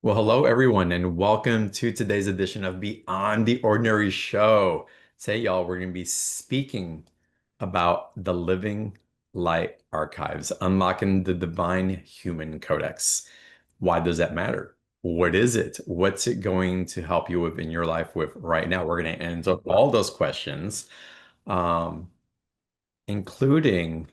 Well, hello everyone, and welcome to today's edition of Beyond the Ordinary Show. Today, y'all, we're going to be speaking about the Living Light Archives, unlocking the divine human codex. Why does that matter? What is it? What's it going to help you with in your life with right now? We're going to answer all those questions. Um, including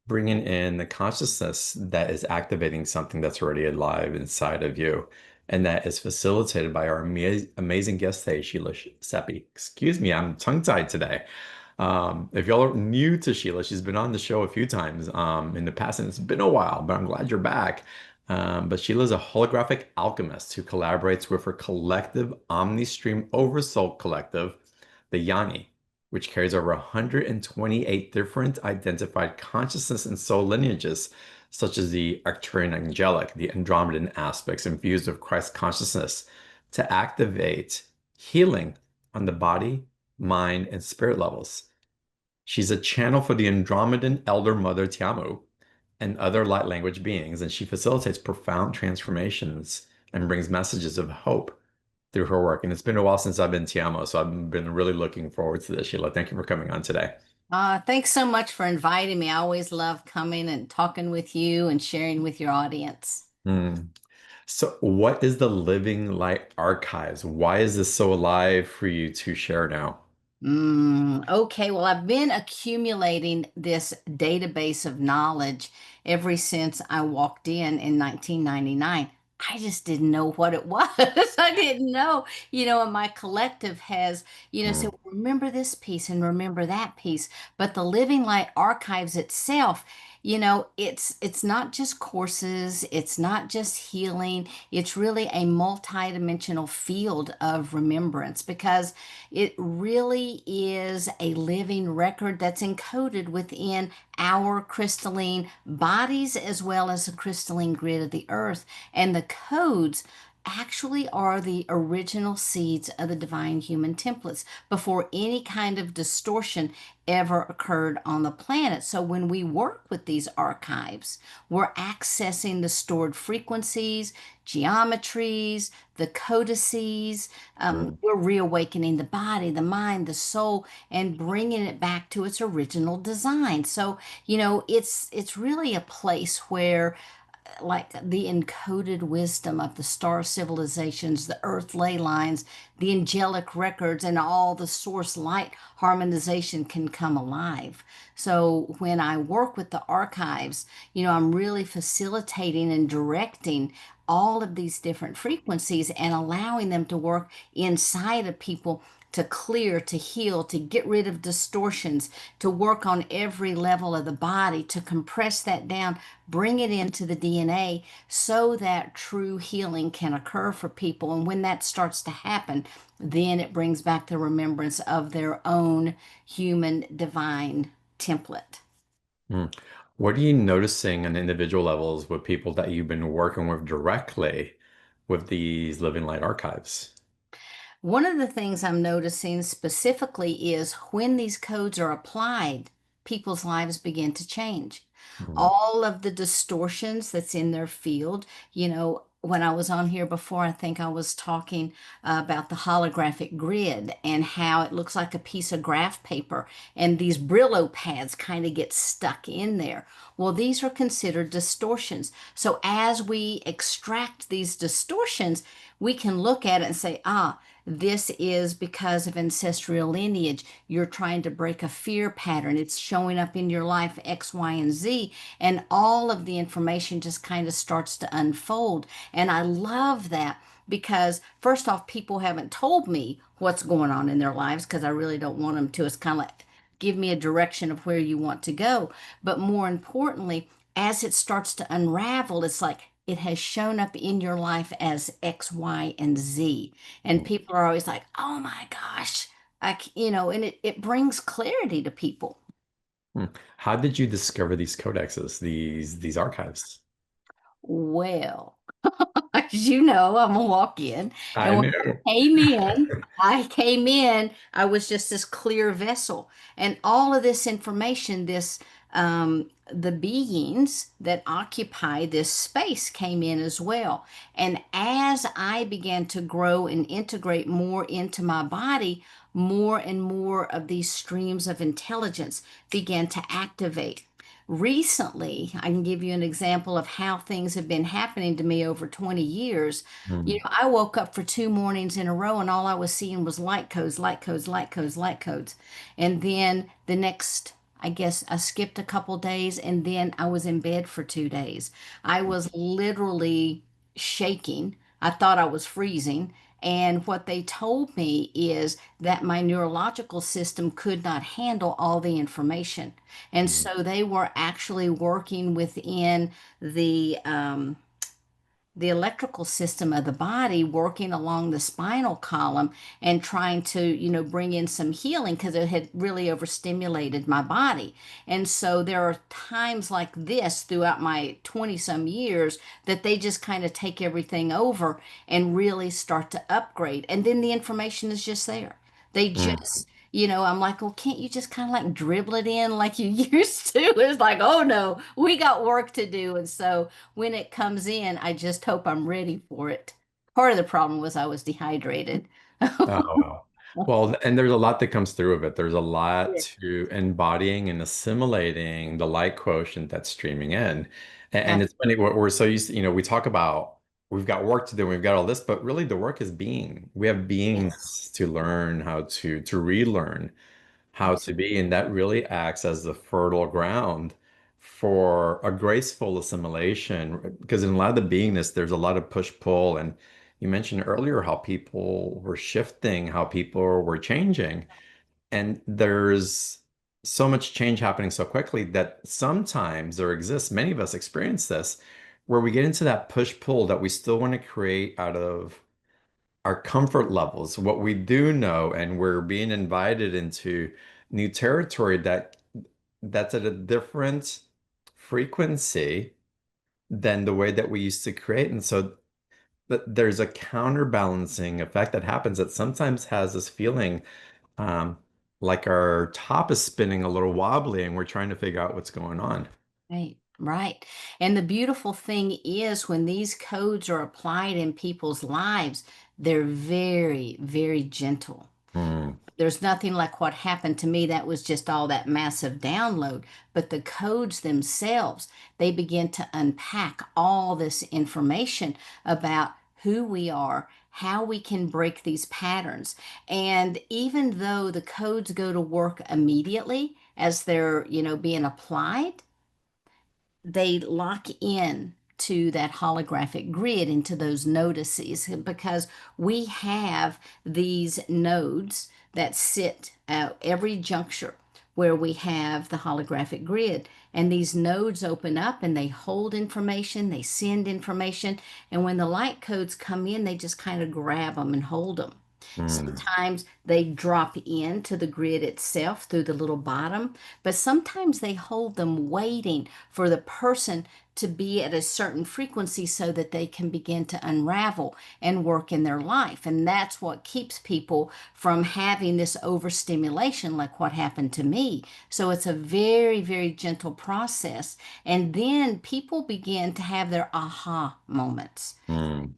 bringing in the consciousness that is activating something that's already alive inside of you. And that is facilitated by our amazing guest today, Sheila Seppi. Excuse me, I'm tongue-tied today. If y'all are new to Sheila, she's been on the show a few times in the past, and it's been a while, but I'm glad you're back. But Sheila's a holographic alchemist who collaborates with her collective omni-stream oversoul collective, the Yanni, which carries over 128 different identified consciousness and soul lineages, such as the Arcturian angelic, the Andromedan aspects infused with Christ consciousness, to activate healing on the body, mind, and spirit levels. She's a channel for the Andromedan Elder Mother Tiamu and other light language beings, and she facilitates profound transformations and brings messages of hope through her work. And it's been a while since I've been Tiamo, so I've been really looking forward to this, Sheila. Thank you for coming on today. Thanks so much for inviting me. I always love coming and talking with you and sharing with your audience. Hmm. So, what is the Living Light Archives? Why is this so alive for you to share now? Okay, well, I've been accumulating this database of knowledge ever since I walked in 1999. I just didn't know what it was. I didn't know, and my collective has, Hmm. said, remember this piece and remember that piece. But the Living Light Archives itself, it's not just courses, it's not just healing, it's really a multidimensional field of remembrance because it really is a living record that's encoded within our crystalline bodies as well as the crystalline grid of the earth. And the codes actually are the original seeds of the divine human templates before any kind of distortion ever occurred on the planet. So when we work with these archives, we're accessing the stored frequencies, geometries, the codices. Hmm. We're reawakening the body, the mind, the soul, and bringing it back to its original design. So, it's really a place where like the encoded wisdom of the star civilizations, the earth ley lines, the angelic records, and all the source light harmonization can come alive. So when I work with the archives, I'm really facilitating and directing all of these different frequencies and allowing them to work inside of people to clear, to heal, to get rid of distortions, to work on every level of the body, to compress that down, bring it into the DNA so that true healing can occur for people. And when that starts to happen, then it brings back the remembrance of their own human divine template. Hmm. What are you noticing on individual levels with people that you've been working with directly with these Living Light Archives? One of the things I'm noticing specifically is when these codes are applied, people's lives begin to change. Hmm. All of the distortions that's in their field, when I was on here before, I think I was talking about the holographic grid and how it looks like a piece of graph paper and these Brillo pads kind of get stuck in there. Well, these are considered distortions. So as we extract these distortions, we can look at it and say, this is because of ancestral lineage. You're trying to break a fear pattern. It's showing up in your life X, Y, and Z. And all of the information just kind of starts to unfold. And I love that because, first off, people haven't told me what's going on in their lives because I really don't want them to. It's kind of like, give me a direction of where you want to go. But more importantly, as it starts to unravel, it's like, it has shown up in your life as X, Y, and Z. And people are always like, oh my gosh, and it brings clarity to people. Hmm. How did you discover these codexes, these archives? Well, as you know, I'm a walk-in. I And when knew. I came in, I was just this clear vessel. And all of this information, this the beings that occupy this space came in as well. And as I began to grow and integrate more into my body, more and more of these streams of intelligence began to activate. Recently, I can give you an example of how things have been happening to me over 20 years. You Mm, know, I woke up for 2 mornings in a row and all I was seeing was light codes, light codes, light codes, light codes. And then the next, I guess I skipped a couple days and then I was in bed for 2 days. I was literally shaking. I thought I was freezing. And what they told me is that my neurological system could not handle all the information. And mm, so they were actually working within the the electrical system of the body, working along the spinal column and trying to, bring in some healing because it had really overstimulated my body. And so there are times like this throughout my 20 some years that they just kind of take everything over and really start to upgrade. And then the information is just there. They mm. just, I'm like, well, can't you just kind of like dribble it in like you used to? It's like, oh no, we got work to do. And so when it comes in, I just hope I'm ready for it. Part of the problem was I was dehydrated. Oh, wow. Well, and there's a lot that comes through of it. There's a lot Yeah. to embodying and assimilating the light quotient that's streaming in. And That's it's funny, we're so used to, we talk about we've got work to do, we've got all this, but really the work is being. We have yes. beingness to learn how to relearn how to be, and that really acts as the fertile ground for a graceful assimilation. Because in a lot of the beingness, there's a lot of push-pull, and you mentioned earlier how people were shifting, how people were changing, and there's so much change happening so quickly that sometimes there exists, many of us experience this, where we get into that push-pull that we still want to create out of our comfort levels, what we do know, and we're being invited into new territory that's at a different frequency than the way that we used to create. And so there's a counterbalancing effect that happens that sometimes has this feeling um, like our top is spinning a little wobbly and we're trying to figure out what's going on. Right, right. And the beautiful thing is when these codes are applied in people's lives, they're very, very gentle. Mm, There's nothing like what happened to me that was just all that massive download, but the codes themselves, they begin to unpack all this information about who we are, how we can break these patterns. And even though the codes go to work immediately as they're, being applied, they lock in to that holographic grid into those notices because we have these nodes that sit at every juncture where we have the holographic grid. And these nodes open up and they hold information, they send information. And when the light codes come in, they just kind of grab them and hold them. mm. Sometimes they drop into the grid itself through the little bottom, but sometimes they hold them waiting for the person to be at a certain frequency so that they can begin to unravel and work in their life. And that's what keeps people from having this overstimulation, like what happened to me. So it's a very, very gentle process. And then people begin to have their aha moments. Mm.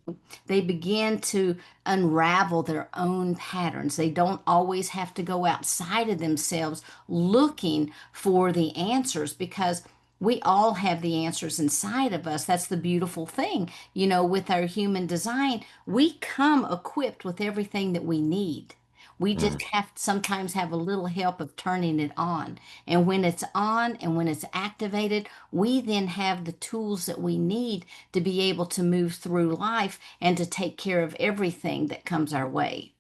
They begin to unravel their own patterns. They don't always have to go outside of themselves looking for the answers because we all have the answers inside of us. That's the beautiful thing. With our human design, we come equipped with everything that we need. We just Mm. have to sometimes have a little help of turning it on. And when it's on and when it's activated, we then have the tools that we need to be able to move through life and to take care of everything that comes our way.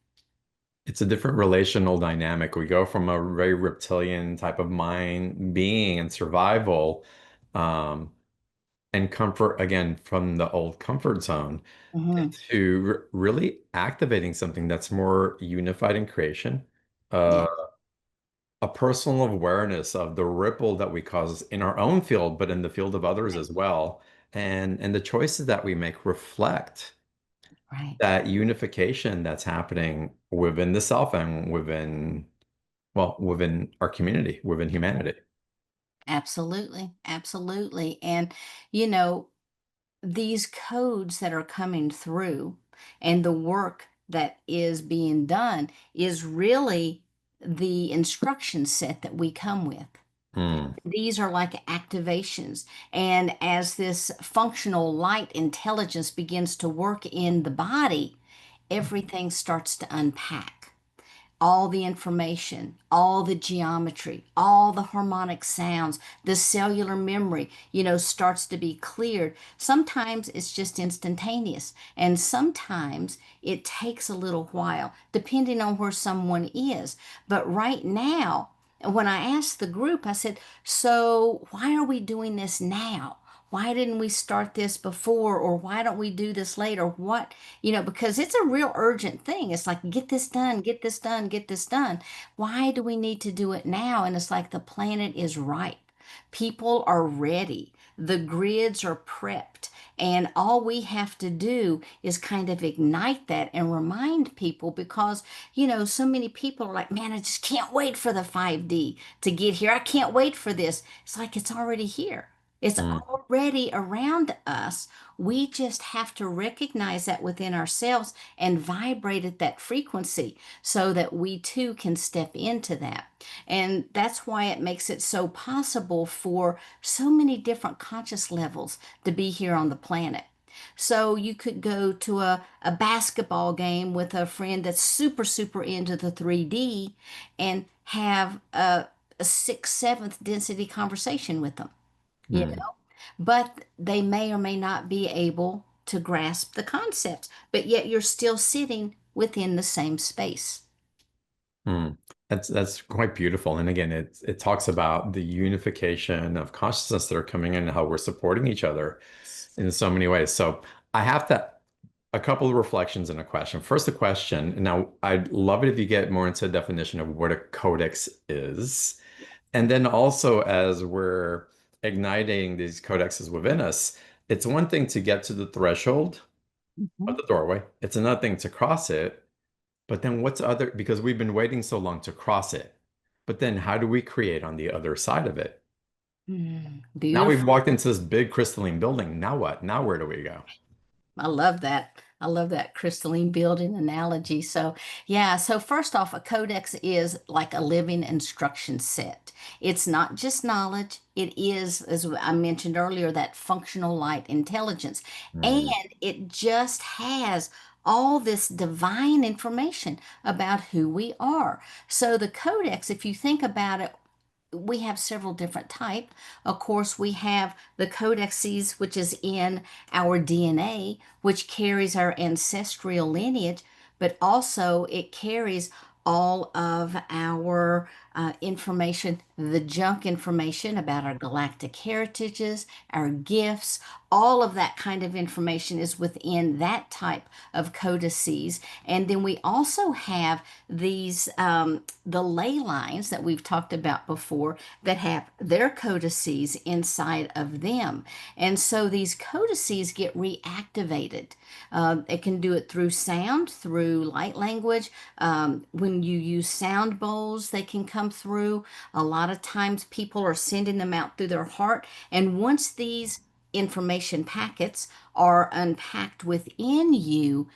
It's a different relational dynamic. We go from a very reptilian type of mind being and survival, um, and comfort again from the old comfort zone Hmm. to really activating something that's more unified in creation, Yeah, uh, a personal awareness of the ripple that we cause in our own field, but in the field of others right, as well. And the choices that we make reflect right. that unification that's happening within the self and within, well, within our community, within humanity. Absolutely. Absolutely. And, you know, these codes that are coming through and the work that is being done is really the instruction set that we come with. Mm, These are like activations. And as this functional light intelligence begins to work in the body, everything starts to unpack, all the information, all the geometry, all the harmonic sounds, the cellular memory, starts to be cleared. Sometimes it's just instantaneous, and sometimes it takes a little while, depending on where someone is. But right now, when I asked the group, I said, so why are we doing this now? Why didn't we start this before? Or why don't we do this later? What, because it's a real urgent thing. It's like, get this done, get this done, get this done. Why do we need to do it now? And it's like the planet is ripe. People are ready. The grids are prepped. And all we have to do is kind of ignite that and remind people because, so many people are like, man, I just can't wait for the 5D to get here. I can't wait for this. It's like it's already here. It's mm, already around us. We just have to recognize that within ourselves and vibrate at that frequency so that we too can step into that. And that's why it makes it so possible for so many different conscious levels to be here on the planet. So you could go to a basketball game with a friend that's super, super into the 3D and have a sixth, seventh density conversation with them, you mm. know, but they may or may not be able to grasp the concepts, but yet you're still sitting within the same space. Mm. That's quite beautiful. And again, it talks about the unification of consciousness that are coming in and how we're supporting each other in so many ways. So I have a couple of reflections and a question. First, a question. Now, I'd love it if you get more into a definition of what a codex is. And then also, as we're igniting these codexes within us, it's one thing to get to the threshold of Mhm. the doorway. It's another thing to cross it. But then what's other, because we've been waiting so long to cross it. But then how do we create on the other side of it? Now we've Beautiful. walked into this big crystalline building. Now what? Now where do we go? I love that. I love that crystalline building analogy. So, yeah. So, first off, a codex is like a living instruction set. It's not just knowledge, it is, as I mentioned earlier, that functional light intelligence. And Mm, it just has all this divine information about who we are. So, the codex, if you think about it, we have several different type. Of course, we have the codexes, which is in our DNA, which carries our ancestral lineage, but also it carries all of our information, the junk information about our galactic heritages, our gifts, all of that kind of information is within that type of codices. And then we also have these the ley lines that we've talked about before that have their codices inside of them. And so these codices get reactivated. It can do it through sound, through light language. When you use sound bowls, they can come through. A lot of times people are sending them out through their heart. And once these information packets are unpacked within you,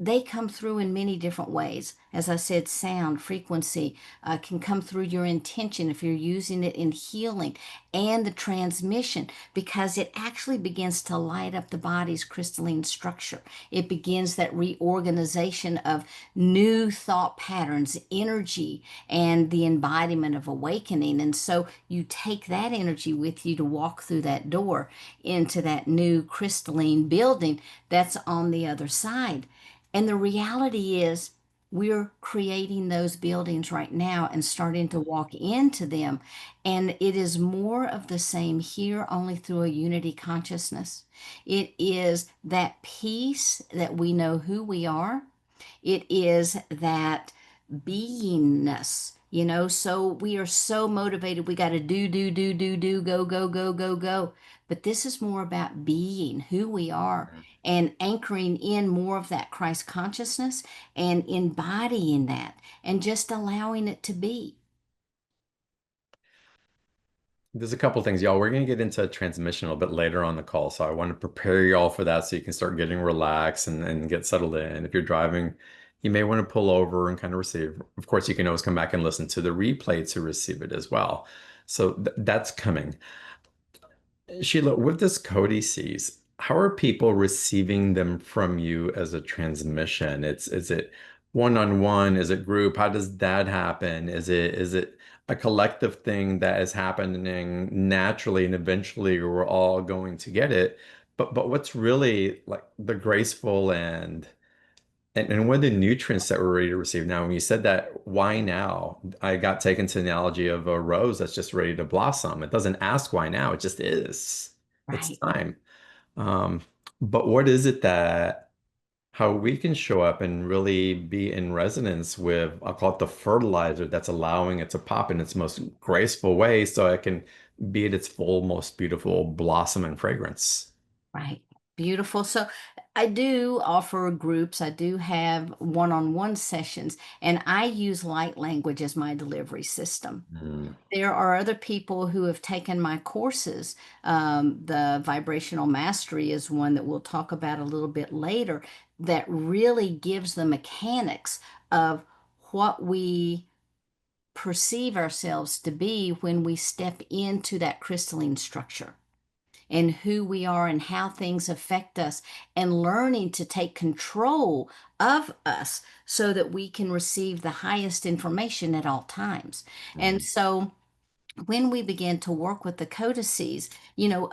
they come through in many different ways. As I said, sound, frequency can come through your intention if you're using it in healing and the transmission because it actually begins to light up the body's crystalline structure. It begins that reorganization of new thought patterns, energy, and the embodiment of awakening. And so you take that energy with you to walk through that door into that new crystalline building that's on the other side. And the reality is, we're creating those buildings right now and starting to walk into them. And it is more of the same here, only through a unity consciousness. It is that peace that we know who we are, it is that beingness. So we are so motivated. We got to do, go, go, go, go, go. But this is more about being who we are and anchoring in more of that Christ consciousness and embodying that and just allowing it to be. There's a couple things, y'all. We're going to get into transmission a little bit later on the call, so I want to prepare y'all for that so you can start getting relaxed and get settled in. If you're driving, you may want to pull over and kind of receive. Of course, you can always come back and listen to the replay to receive it as well. So th that's coming. Sheila, with this codices, how are people receiving them from you as a transmission? Is it one-on-one? Is it group? How does that happen? Is it a collective thing that is happening naturally and eventually we're all going to get it? But what's really like the graceful and what are the nutrients that we're ready to receive now? When you said that, why now? I got taken to the analogy of a rose that's just ready to blossom. It doesn't ask why now, it just is. It's Right. time. Um, but what is it that how we can show up and really be in resonance with, I'll call it the fertilizer that's allowing it to pop in its most graceful way so it can be at its full, most beautiful blossom and fragrance. Right. Beautiful. So I do offer groups. I do have one-on-one sessions, and I use light language as my delivery system. Mm, There are other people who have taken my courses. The vibrational mastery is one that we'll talk about a little bit later, that really gives the mechanics of what we perceive ourselves to be when we step into that crystalline structure, and who we are and how things affect us, and learning to take control of us so that we can receive the highest information at all times. And mm, so when we begin to work with the codices,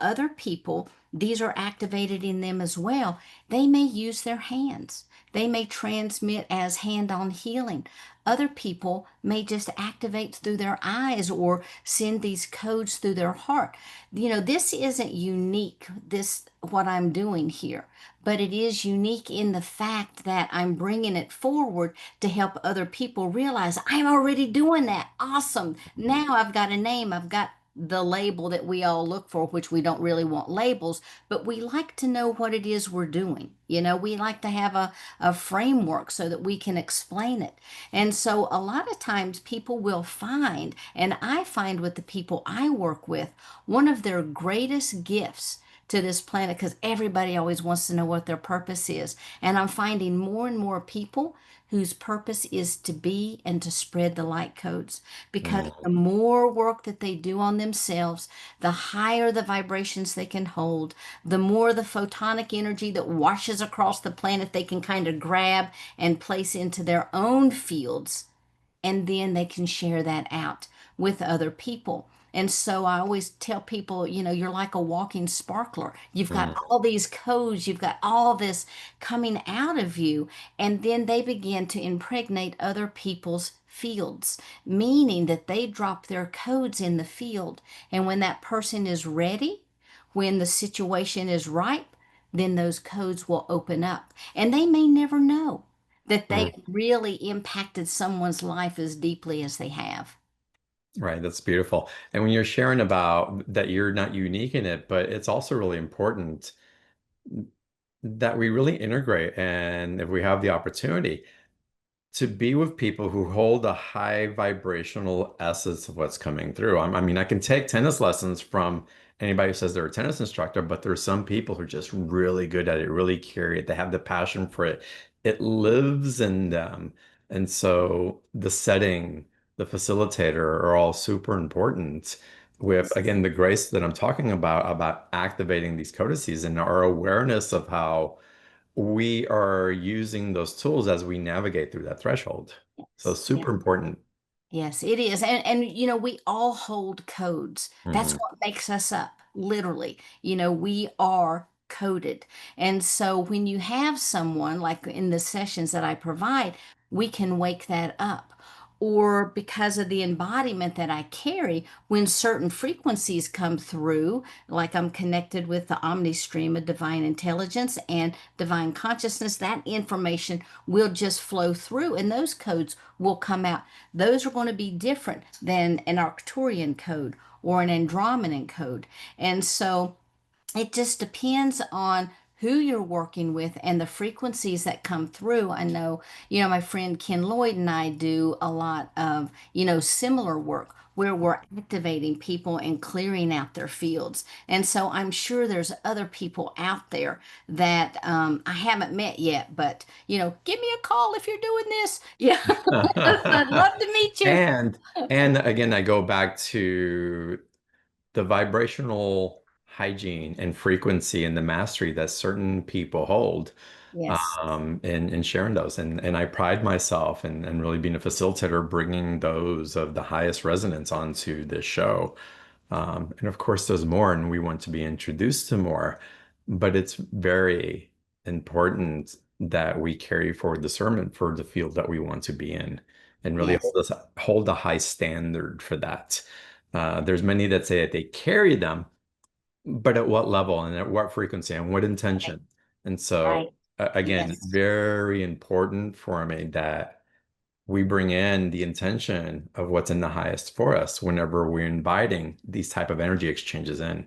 other people, these are activated in them as well. They may use their hands. They may transmit as hand-on healing. Other people may just activate through their eyes or send these codes through their heart. This isn't unique, this what I'm doing here, but it is unique in the fact that I'm bringing it forward to help other people realize I'm already doing that. Awesome. mm, Now I've got a name. I've got the label that we all look for, which we don't really want labels, but we like to know what it is we're doing. We like to have a framework so that we can explain it. And so a lot of times people will find, and I find with the people I work with, one of their greatest gifts to this planet, because everybody always wants to know what their purpose is. And I'm finding more and more people whose purpose is to be and to spread the light codes. Because mm, the more work that they do on themselves, the higher the vibrations they can hold, the more the photonic energy that washes across the planet they can kind of grab and place into their own fields, and then they can share that out with other people. And so I always tell people, you're like a walking sparkler. You've got mm, all these codes, you've got all this coming out of you, and then they begin to impregnate other people's fields, meaning that they drop their codes in the field. And when that person is ready, when the situation is ripe, then those codes will open up. And they may never know that they mm. really impacted someone's life as deeply as they have. Right, that's beautiful. And when you're sharing about that you're not unique in it, but it's also really important that we really integrate and if we have the opportunity to be with people who hold a high vibrational essence of what's coming through. I mean, I can take tennis lessons from anybody who says they're a tennis instructor, but there's some people who are just really good at it, really carry it. They have the passion for it. It lives in them. And so the setting, the facilitator are all super important with, again, the grace that I'm talking about activating these codices and our awareness of how we are using those tools as we navigate through that threshold. So Yeah. super important. Yes, it is. And we all hold codes. That's Mhm. what makes us up, literally. We are coded. And so when you have someone like in the sessions that I provide, we can wake that up. Or because of the embodiment that I carry, when certain frequencies come through, like I'm connected with the omni stream of divine intelligence and divine consciousness, that information will just flow through and those codes will come out. Those are going to be different than an Arcturian code or an Andromedan code. And so it just depends on who you're working with and the frequencies that come through. I know, my friend Ken Lloyd and I do a lot of, similar work where we're activating people and clearing out their fields. And so I'm sure there's other people out there that I haven't met yet, but give me a call if you're doing this. Yeah, I'd love to meet you. And and again, I go back to the vibrational hygiene and frequency and the mastery that certain people hold Yes, in sharing those. And I pride myself in really being a facilitator, bringing those of the highest resonance onto this show. And of course, there's more, and we want to be introduced to more. But it's very important that we carry forward discernment for the field that we want to be in and really yes, hold a high standard for that. There's many that say that they carry them, but at what level and at what frequency and what right, intention? And right. so, again, Yes. very important for me that we bring in the intention of what's in the highest for us whenever we're inviting these type of energy exchanges in.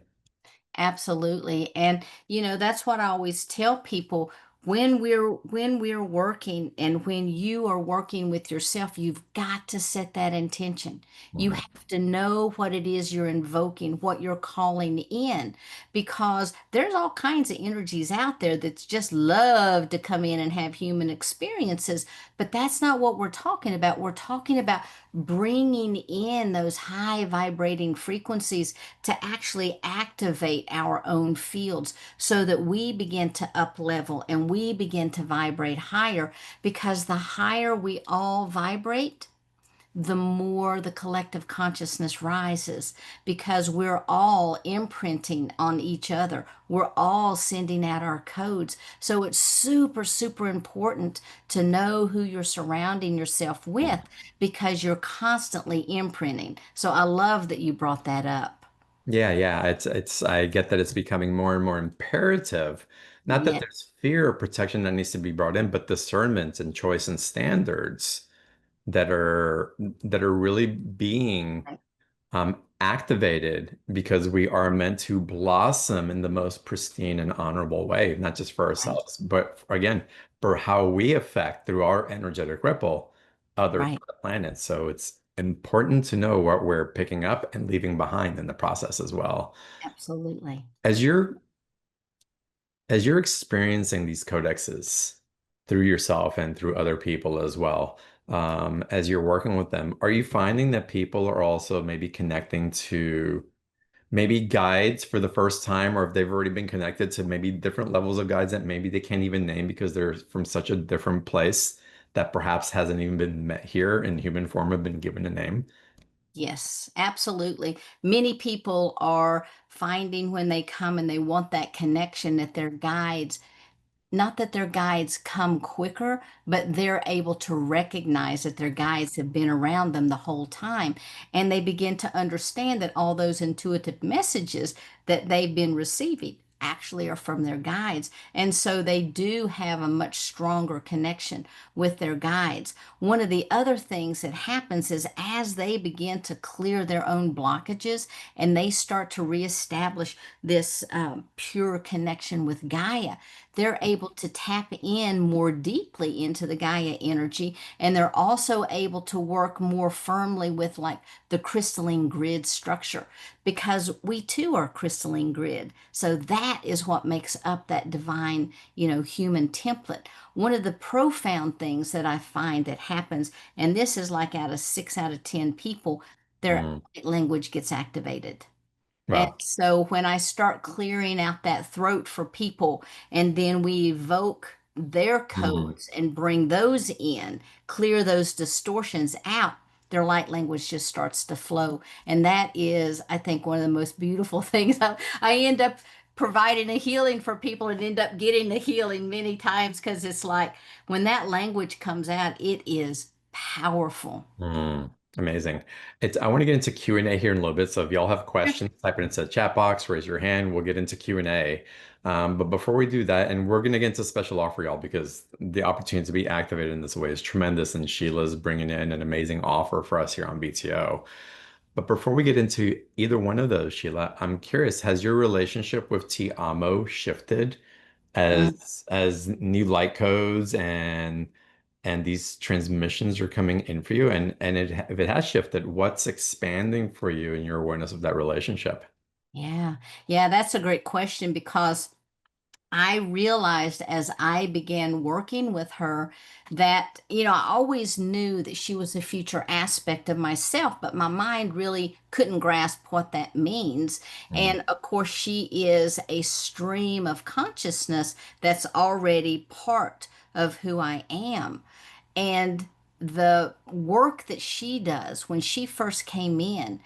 Absolutely. And that's what I always tell people when we're working and when you are working with yourself, you've got to set that intention. You Mhm. have to know what it is you're invoking, what you're calling in, because there's all kinds of energies out there that's just love to come in and have human experiences, but that's not what we're talking about. We're talking about bringing in those high vibrating frequencies to actually activate our own fields so that we begin to up level and we begin to vibrate higher, because the higher we all vibrate, the more the collective consciousness rises, because we're all imprinting on each other. We're all sending out our codes. So it's super, super important to know who you're surrounding yourself with, because you're constantly imprinting. So I love that you brought that up. Yeah. It's I get that it's becoming more and more imperative. Not that Yeah. there's fear or protection that needs to be brought in, but discernment and choice and standards that are really being activated because we are meant to blossom in the most pristine and honorable way, not just for Right, ourselves, but again, for how we affect through our energetic ripple others right, on the planet. So it's important to know what we're picking up and leaving behind in the process as well. absolutely. As you're experiencing these codexes through yourself and through other people as well, as you're working with them, are you finding that people are also maybe connecting to maybe guides for the first time, or if they've already been connected to maybe different levels of guides that maybe they can't even name because they're from such a different place that perhaps hasn't even been met here in human form, have been given a name? Yes, absolutely. Many people are finding when they come and they want that connection that their guides, not that their guides come quicker, but they're able to recognize that their guides have been around them the whole time. And they begin to understand that all those intuitive messages that they've been receiving actually are from their guides. And so they do have a much stronger connection with their guides. One of the other things that happens is as they begin to clear their own blockages and they start to reestablish this pure connection with Gaia, they're able to tap in more deeply into the Gaia energy, and they're also able to work more firmly with like the crystalline grid structure, because we too are crystalline grid. So that is what makes up that divine, human template. One of the profound things that I find that happens, and this is like out of 6 out of 10 people, their Mm. language gets activated. And Wow. so when I start clearing out that throat for people, and then we evoke their Mm. codes and bring those in, clear those distortions out, their light language just starts to flow. And that is, I think, one of the most beautiful things. I end up providing a healing for people and end up getting the healing many times, because it's like when that language comes out, it is powerful. Amazing. I want to get into Q&A here in a little bit. So if y'all have questions, type it into the chat box, raise your hand. We'll get into Q&A. But before we do that, and we're going to get into a special offer, y'all, because the opportunity to be activated in this way is tremendous. And Sheila's bringing in an amazing offer for us here on BTO. But before we get into either one of those, Sheila, I'm curious, has your relationship with Tiamu shifted Mm. as new light codes and these transmissions are coming in for you, and if it has shifted, what's expanding for you in your awareness of that relationship? Yeah. Yeah, that's a great question because I realized as I began working with her that, I always knew that she was a future aspect of myself, but my mind really couldn't grasp what that means. Mm, And of course, she is a stream of consciousness that's already part of who I am. And the work that she does when she first came in,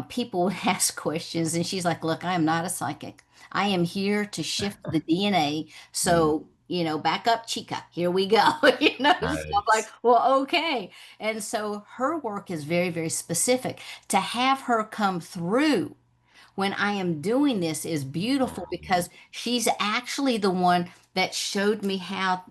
people would ask questions, and she's like, "Look, I am not a psychic. I am here to shift the DNA. mm, So, back up, Chica. Here we go." So I'm like, nice. well, okay. And so her work is very, very specific. To have her come through when I am doing this is beautiful Mm, because she's actually the one that showed me how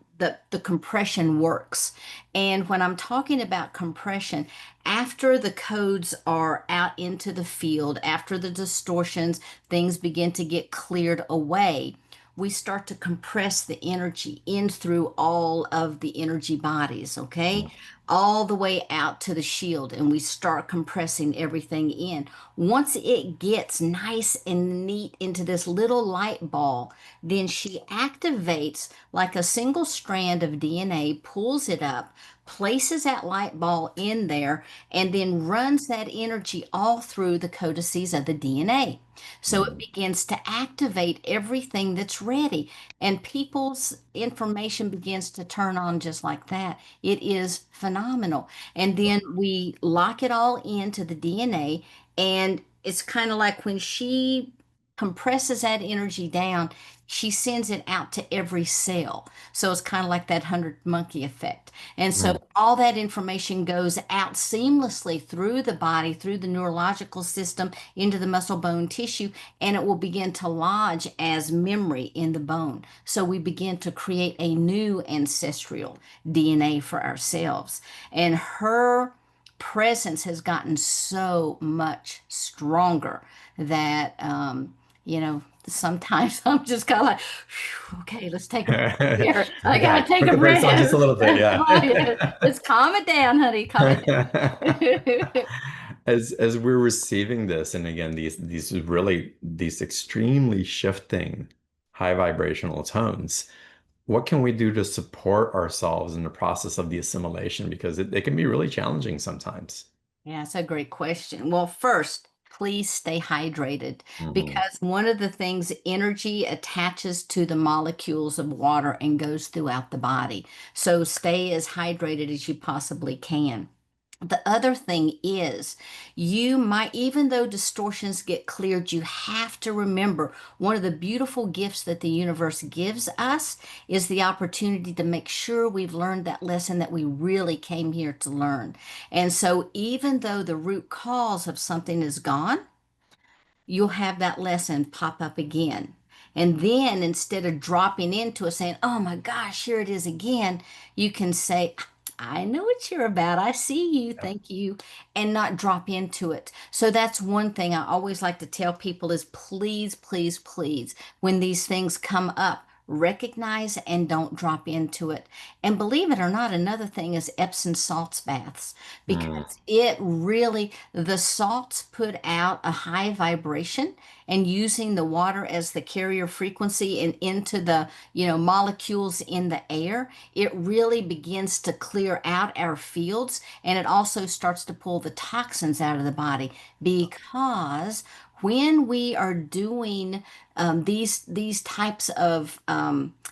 the compression works. And when I'm talking about compression, after the codes are out into the field, after the distortions, things begin to get cleared away. We start to compress the energy in through all of the energy bodies, okay? All the way out to the shield, and we start compressing everything in. Once it gets nice and neat into this little light ball, then she activates like a single strand of DNA, pulls it up, places that light ball in there, and then runs that energy all through the codices of the DNA. So it mm, begins to activate everything that's ready, and people's information begins to turn on just like that. It is phenomenal. And then we lock it all into the DNA, and it's kind of like when she compresses that energy down, she sends it out to every cell. So it's kind of like that 100 monkey effect. And so mm, all that information goes out seamlessly through the body, through the neurological system, into the muscle bone tissue, and it will begin to lodge as memory in the bone. So we begin to create a new ancestral DNA for ourselves. And her presence has gotten so much stronger that sometimes I'm just kind of like, "Phew, okay, let's take a breath here. I gotta Yeah, take put a the brakes on just a breath. little bit, Come yeah. on, yeah. Let's calm it down, honey. Calm it down." As we're receiving this, and again, these extremely shifting high vibrational tones, what can we do to support ourselves in the process of the assimilation? Because it can be really challenging sometimes. Yeah, that's a great question. Well, first, please stay hydrated Hmm. because one of the things, energy attaches to the molecules of water and goes throughout the body. So stay as hydrated as you possibly can. The other thing is, you might, even though distortions get cleared, you have to remember one of the beautiful gifts that the universe gives us is the opportunity to make sure we've learned that lesson that we really came here to learn. And so, even though the root cause of something is gone, you'll have that lesson pop up again. And then instead of dropping into it saying, "Oh my gosh, here it is again," you can say, "I know what you're about. I see you. Thank you." And not drop into it. So that's one thing I always like to tell people is please, please, please, when these things come up, recognize and don't drop into it. And believe it or not, another thing is Epsom salts baths Mm, because it really, the salts put out a high vibration, and using the water as the carrier frequency and into the, molecules in the air, it really begins to clear out our fields, and it also starts to pull the toxins out of the body because when we are doing these types of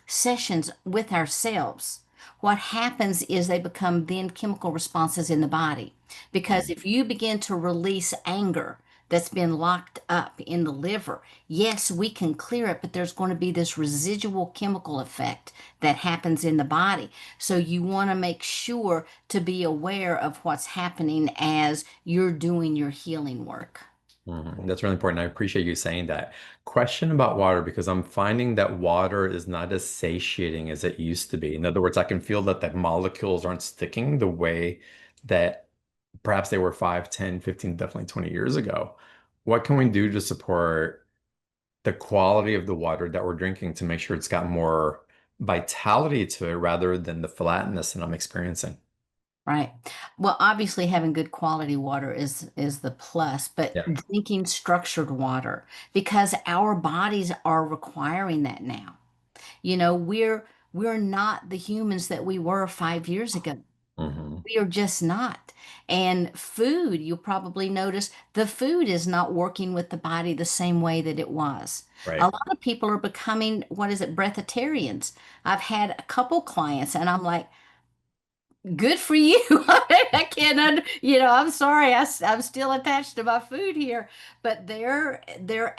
sessions with ourselves, what happens is they become then chemical responses in the body. Because mm, if you begin to release anger that's been locked up in the liver, yes, we can clear it, but there's going to be this residual chemical effect that happens in the body. So you want to make sure to be aware of what's happening as you're doing your healing work. mhm. That's really important. I appreciate you saying that. Question about water, because I'm finding that water is not as satiating as it used to be. In other words, I can feel that the molecules aren't sticking the way that perhaps they were 5, 10, 15, definitely 20 years ago. What can we do to support the quality of the water that we're drinking to make sure it's got more vitality to it rather than the flatness that I'm experiencing. Right. Well, obviously having good quality water is the plus, but Yeah. drinking structured water because our bodies are requiring that now. We're not the humans that we were 5 years ago. Hmm. We are just not. And food, you'll probably notice the food is not working with the body the same way that it was. A Right. lot of people are becoming, what is it, breatharians. I've had a couple clients and I'm like, good for you. I can't I'm sorry. I'm still attached to my food here, but they're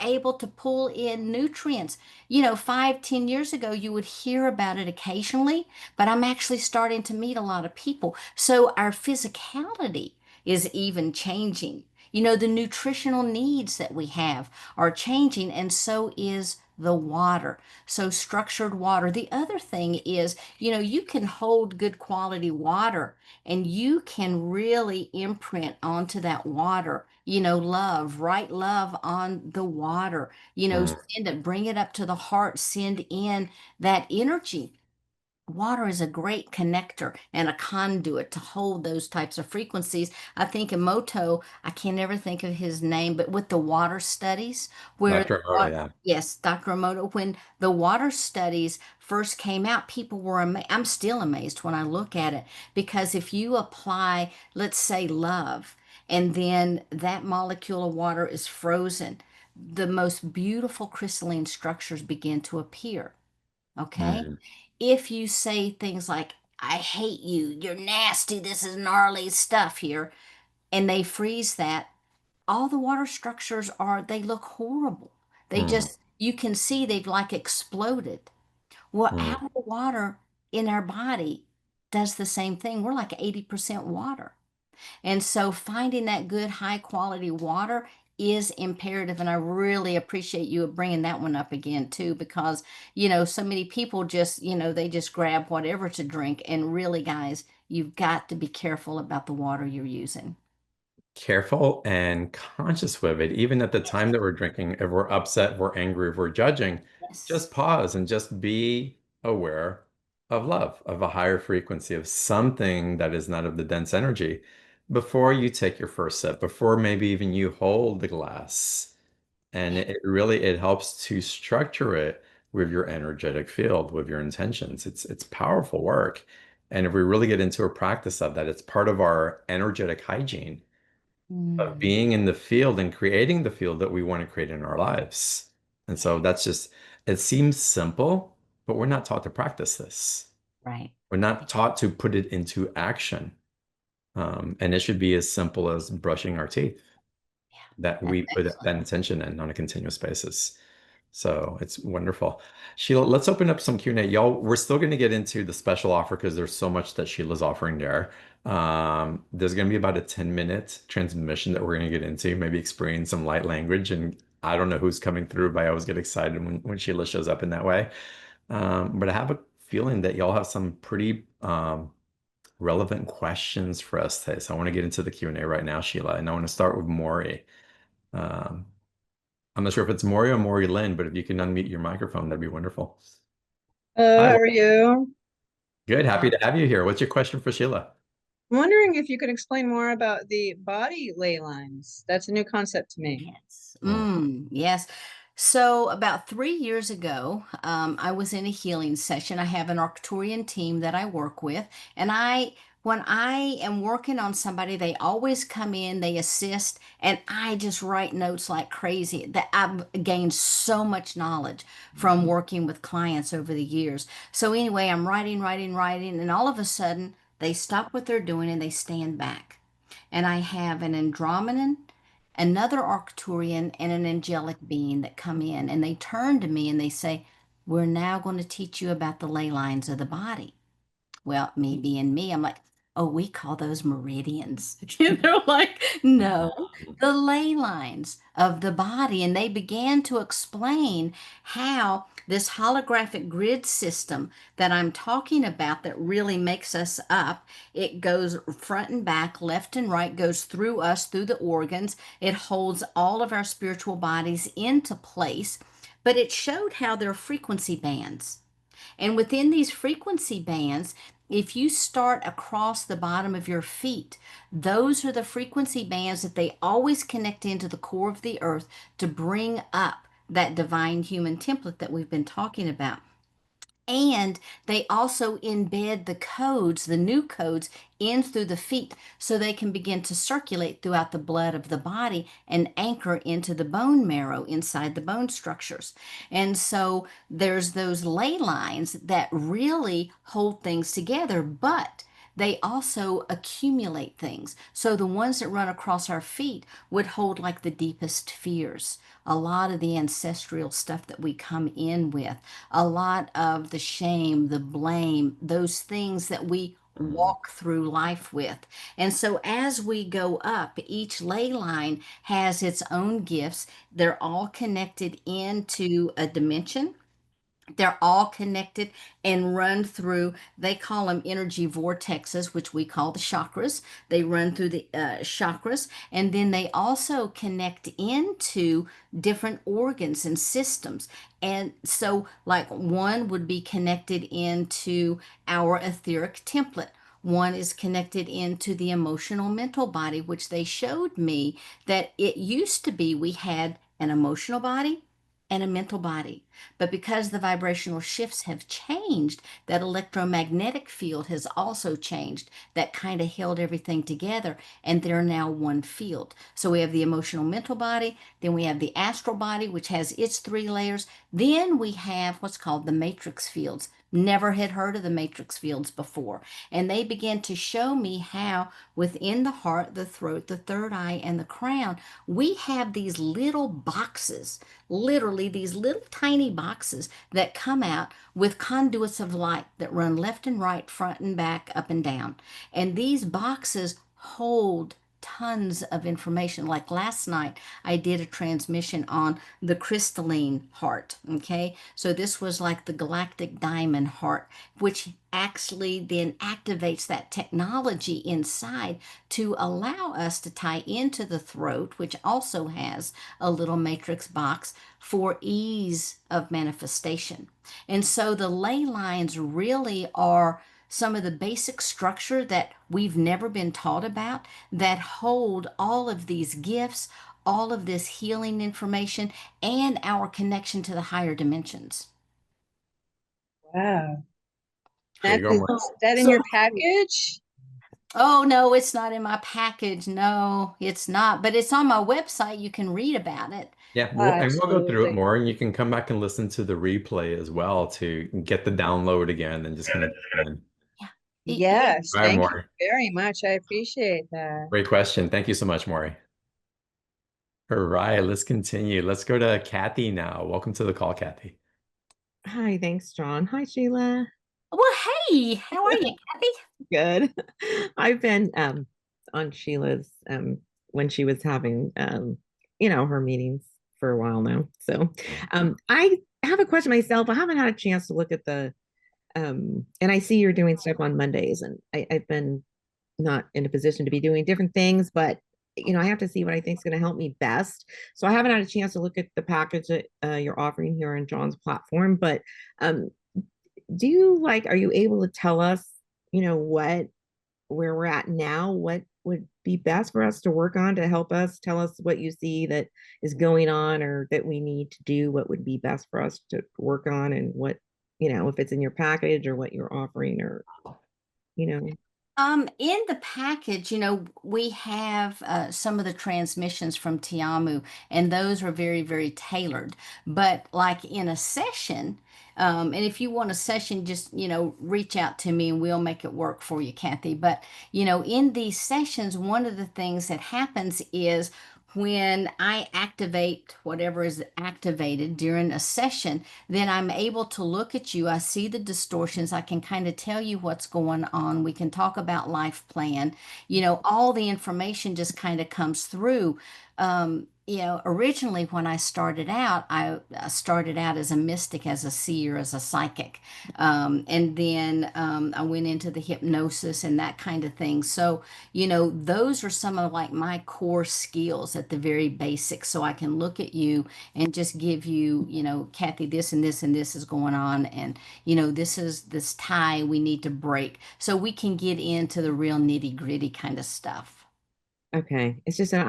able to pull in nutrients. 5, 10 years ago, you would hear about it occasionally, but I'm actually starting to meet a lot of people. So our physicality is even changing. The nutritional needs that we have are changing, and so is the water. So structured water. The other thing is, you can hold good quality water and you can really imprint onto that water, love, write love on the water, Mm. send it, bring it up to the heart, send in that energy. Water is a great connector and a conduit to hold those types of frequencies. I think Emoto, I can never think of his name, but with the water studies, where Dr. Oda, yeah. yes, Dr. Emoto, when the water studies first came out, people were amazed. I'm still amazed when I look at it because if you apply, let's say, love, and then that molecule of water is frozen, the most beautiful crystalline structures begin to appear. Okay? Mm. If you say things like, I hate you, you're nasty, this is gnarly stuff here, and they freeze that, all the water structures they look horrible. They Mm. just, you can see they've like exploded. Well, Mm. our water in our body does the same thing. We're like 80% water. And so finding that good, high quality water is imperative. And I really appreciate you bringing that one up again, too, because, so many people just, they just grab whatever to drink. And really, guys, you've got to be careful about the water you're using. Careful and conscious with it, even at the time Yes. that we're drinking. If we're upset, if we're angry, if we're judging, Yes. just pause and just be aware of love, of a higher frequency, of something that is not of the dense energy before you take your first sip, before maybe even you hold the glass. And it helps to structure it with your energetic field, with your intentions. It's powerful work. And if we really get into a practice of that, it's part of our energetic hygiene of Mm, being in the field and creating the field that we want to create in our lives. And yeah, so that's just, it seems simple, but we're not taught to practice this. right. We're not taught to put it into action. And it should be as simple as brushing our teeth, Yeah, that that's we put excellent. that intention in on a continuous basis. So it's wonderful. Sheila, let's open up some Q&A. Y'all, we're still going to get into the special offer because there's so much that Sheila's offering there. There's going to be about a 10-minute transmission that we're going to get into, maybe experience some light language. And I don't know who's coming through, but I always get excited when Sheila shows up in that way. But I have a feeling that y'all have some pretty relevant questions for us today. So I want to get into the Q&A right now, Sheila. And I want to start with Maury. Um, I'm not sure if it's Maury or Maury Lynn, but if you can unmute your microphone, that'd be wonderful. Hello, Hi, how are you? good. Happy to have you here. What's your question for Sheila? I'm wondering if you could explain more about the body ley lines. That's a new concept to me. Yes. Mm. Yes. So about 3 years ago, I was in a healing session. I have an Arcturian team that I work with, and when I am working on somebody, they always come in, they assist, and I just write notes like crazy. That I've gained so much knowledge from working with clients over the years. So anyway, I'm writing, writing, writing, and all of a sudden they stop what they're doing and they stand back. And I have an Andromedan, another Arcturian, and an angelic being that come in, and they turn to me and they say, "We're now going to teach you about the ley lines of the body." Well, me being me, I'm like, "Oh, we call those meridians." And they're like, "No, the ley lines of the body." And they began to explain how this holographic grid system that I'm talking about that really makes us up, it goes front and back, left and right, goes through us, through the organs. It holds all of our spiritual bodies into place, but it showed how there are frequency bands. And within these frequency bands, if you start across the bottom of your feet, those are the frequency bands that they always connect into the core of the earth to bring up that divine human template that we've been talking about. And they also embed the codes, the new codes, in through the feet so they can begin to circulate throughout the blood of the body and anchor into the bone marrow inside the bone structures. And so there's those ley lines that really hold things together, but they also accumulate things. So the ones that run across our feet would hold like the deepest fears, a lot of the ancestral stuff that we come in with, a lot of the shame, the blame, those things that we Mm. walk through life with. And so as we go up, each ley line has its own gifts. They're all connected into a dimension. They're all connected and run through, they call them energy vortexes, which we call the chakras. They run through the chakras, and then they also connect into different organs and systems. And so, like, one would be connected into our etheric template. One is connected into the emotional mental body, which they showed me that it used to be we had an emotional body and a mental body. But because the vibrational shifts have changed, that electromagnetic field has also changed. That kind of held everything together, and they're now one field. So we have the emotional mental body, then we have the astral body, which has its three layers. Then we have what's called the matrix fields. Never had heard of the matrix fields before. And they began to show me how within the heart, the throat, the third eye, and the crown, we have these little boxes, literally these little tiny boxes that come out with conduits of light that run left and right, front and back, up and down. And these boxes hold tons of information. Like last night, I did a transmission on the crystalline heart. Okay. So this was like the galactic diamond heart, which actually then activates that technology inside to allow us to tie into the throat, which also has a little matrix box for ease of manifestation. And so the ley lines really are some of the basic structure that we've never been taught about that hold all of these gifts, all of this healing information, and our connection to the higher dimensions. Wow. There you That go, is Maurice. that in So, your package? oh no, it's not in my package. No, it's not, but it's on my website. You can read about it. Yeah, and we'll go through it Absolutely. more, and you can come back and listen to the replay as well to get the download again and just kind of. Yeah. Yes, All right, thank you Maury. very much. I appreciate that. Great question. Thank you so much, Maury. All right, let's continue. Let's go to Kathy now. Welcome to the call, Kathy. Hi, thanks, John. Hi, Sheila. Well, hey, how are you, Kathy? Good. I've been on Sheila's when she was having her meetings for a while now. So I have a question myself. I haven't had a chance to look at the and I see you're doing stuff on Mondays, and I've been not in a position to be doing different things, but I have to see what I think is going to help me best. So I haven't had a chance to look at the package that you're offering here on John's platform, but um, are you able to tell us, what where we're at now, what would be best for us to work on to help us tell us what you see that is going on or that we need to do, what would be best for us to work on and what, if it's in your package or what you're offering or, you know. In the package, we have some of the transmissions from Tiamu, and those are very, very tailored. But like in a session, and if you want a session, just, reach out to me and we'll make it work for you, Kathy. But, in these sessions, one of the things that happens is when I activate whatever is activated during a session, then I'm able to look at you. I see the distortions. I can kind of tell you what's going on. We can talk about life plan. All the information just kind of comes through. originally when I started out, I started out as a mystic, as a seer, as a psychic. And then I went into the hypnosis and that kind of thing. So, those are some of like my core skills at the very basic. So I can look at you and just give you, Kathy, this and this and this is going on. And, this is this tie we need to break so we can get into the real nitty gritty kind of stuff. Okay. It's just that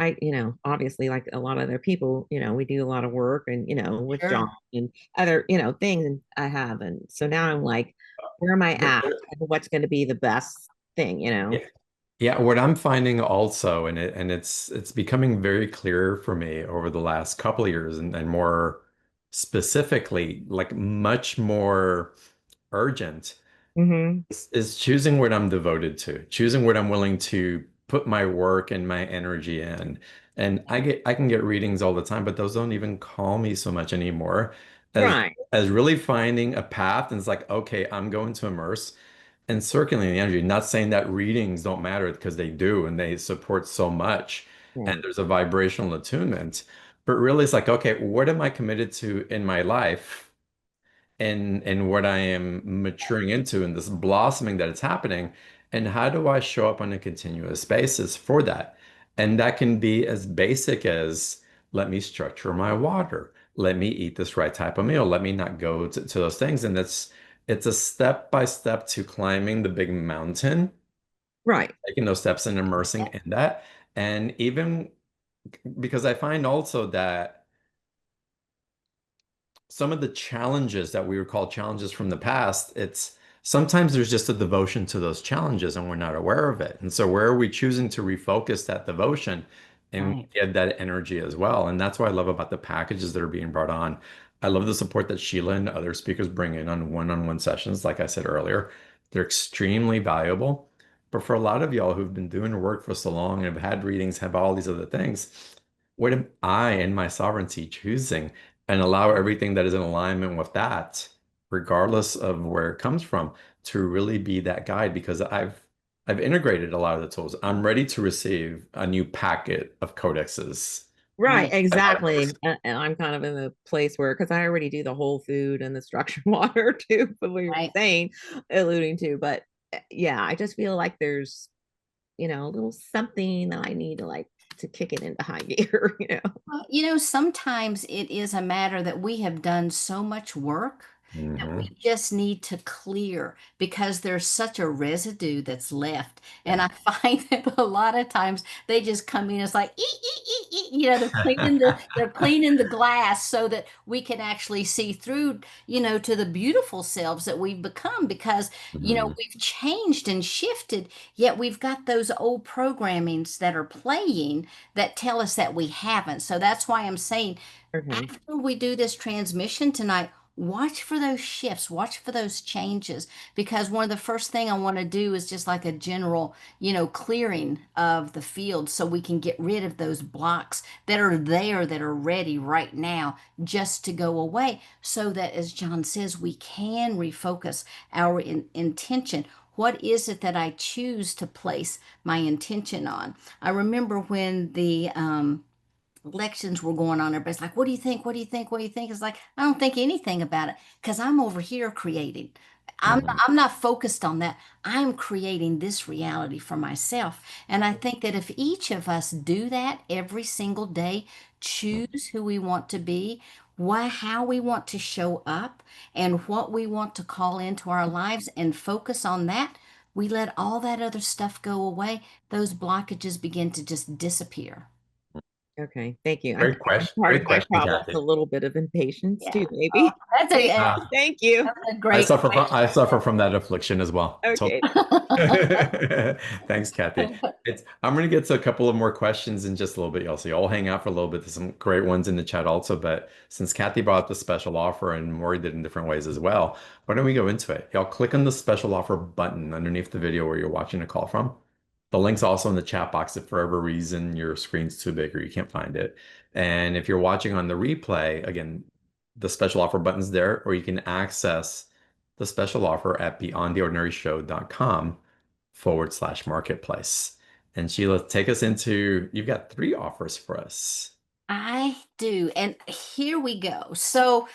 obviously, like a lot of other people, we do a lot of work and, with John Sure. and other, things and I have. And so now I'm like, where am I at? And what's going to be the best thing? Yeah. Yeah, what I'm finding also, and it's becoming very clear for me over the last couple of years, and more specifically, like much more urgent, Hmm. is choosing what I'm devoted to, choosing what I'm willing to put my work and my energy in. And I can get readings all the time, but those don't even call me so much anymore as Right. as really finding a path. And it's like, okay, I'm going to immerse and circulating the energy. Not saying that readings don't matter, because they do and they support so much. And Right. there's a vibrational attunement. But really it's like, okay, what am I committed to in my life? And what I am maturing into, and this blossoming that is happening, and how do I show up on a continuous basis for that? And that can be as basic as, let me structure my water, let me eat this right type of meal, let me not go to those things. And it's a step by step to climbing the big mountain, Right. taking those steps and immersing in that. And even because I find also that some of the challenges that we would call challenges from the past, it's sometimes there's just a devotion to those challenges and we're not aware of it. And so where are we choosing to refocus that devotion and Right. get that energy as well? And that's what I love about the packages that are being brought on. I love the support that Sheila and other speakers bring in on one-on-one sessions. Like I said earlier, they're extremely valuable. But for a lot of y'all who've been doing work for so long and have had readings, have all these other things, what am I in my sovereignty choosing? And allow everything that is in alignment with that, regardless of where it comes from, to really be that guide, because I've integrated a lot of the tools. I'm ready to receive a new packet of codexes. Right, Right. exactly. And I'm kind of in the place where, because I already do the whole food and the structured water too, but we were Right. saying, alluding to, but yeah, I just feel like there's, a little something that I need to like to kick it into high gear. Well, sometimes it is a matter that we have done so much work that we Hmm. just need to clear because there's such a residue that's left. And Yeah. I find that a lot of times they just come in, it's like, eek, eek, eek, eek. They're cleaning the glass so that we can actually see through, to the beautiful selves that we've become because, Mhm. we've changed and shifted, yet we've got those old programmings that are playing that tell us that we haven't. So that's why I'm saying Okay. after we do this transmission tonight, watch for those shifts, watch for those changes, because one of the first thing I want to do is just like a general, clearing of the field so we can get rid of those blocks that are there that are ready right now just to go away so that as John says, we can refocus our intention. What is it that I choose to place my intention on? I remember when the elections were going on, everybody's like, what do you think? What do you think? What do you think? It's like, I don't think anything about it because I'm over here creating. I'm not, Mhm. I'm not focused on that. I'm creating this reality for myself. And I think that if each of us do that every single day, choose who we want to be, how we want to show up, and what we want to call into our lives and focus on that, we let all that other stuff go away. Those blockages begin to just disappear. Okay. Thank you. I Great think question. part of Great my question, problem is Kathy. a little bit of impatience Yeah. too, Oh, maybe. that's Thank a, you. Thank you. that's a great I question. suffer from that affliction as well. Okay. Thanks, Kathy. I'm going to get to a couple of more questions in just a little bit, y'all. So y'all hang out for a little bit. There's some great ones in the chat also. But since Kathy brought up the special offer and Maury did in different ways as well, why don't we go into it? Y'all click on the special offer button underneath the video where you're watching the call from. The link's also in the chat box if for whatever reason your screen's too big or you can't find it. And if you're watching on the replay, again, the special offer button's there, or you can access the special offer at beyondtheordinaryshow.com/marketplace. And Sheila, take us into, you've got three offers for us. I do. And here we go. So,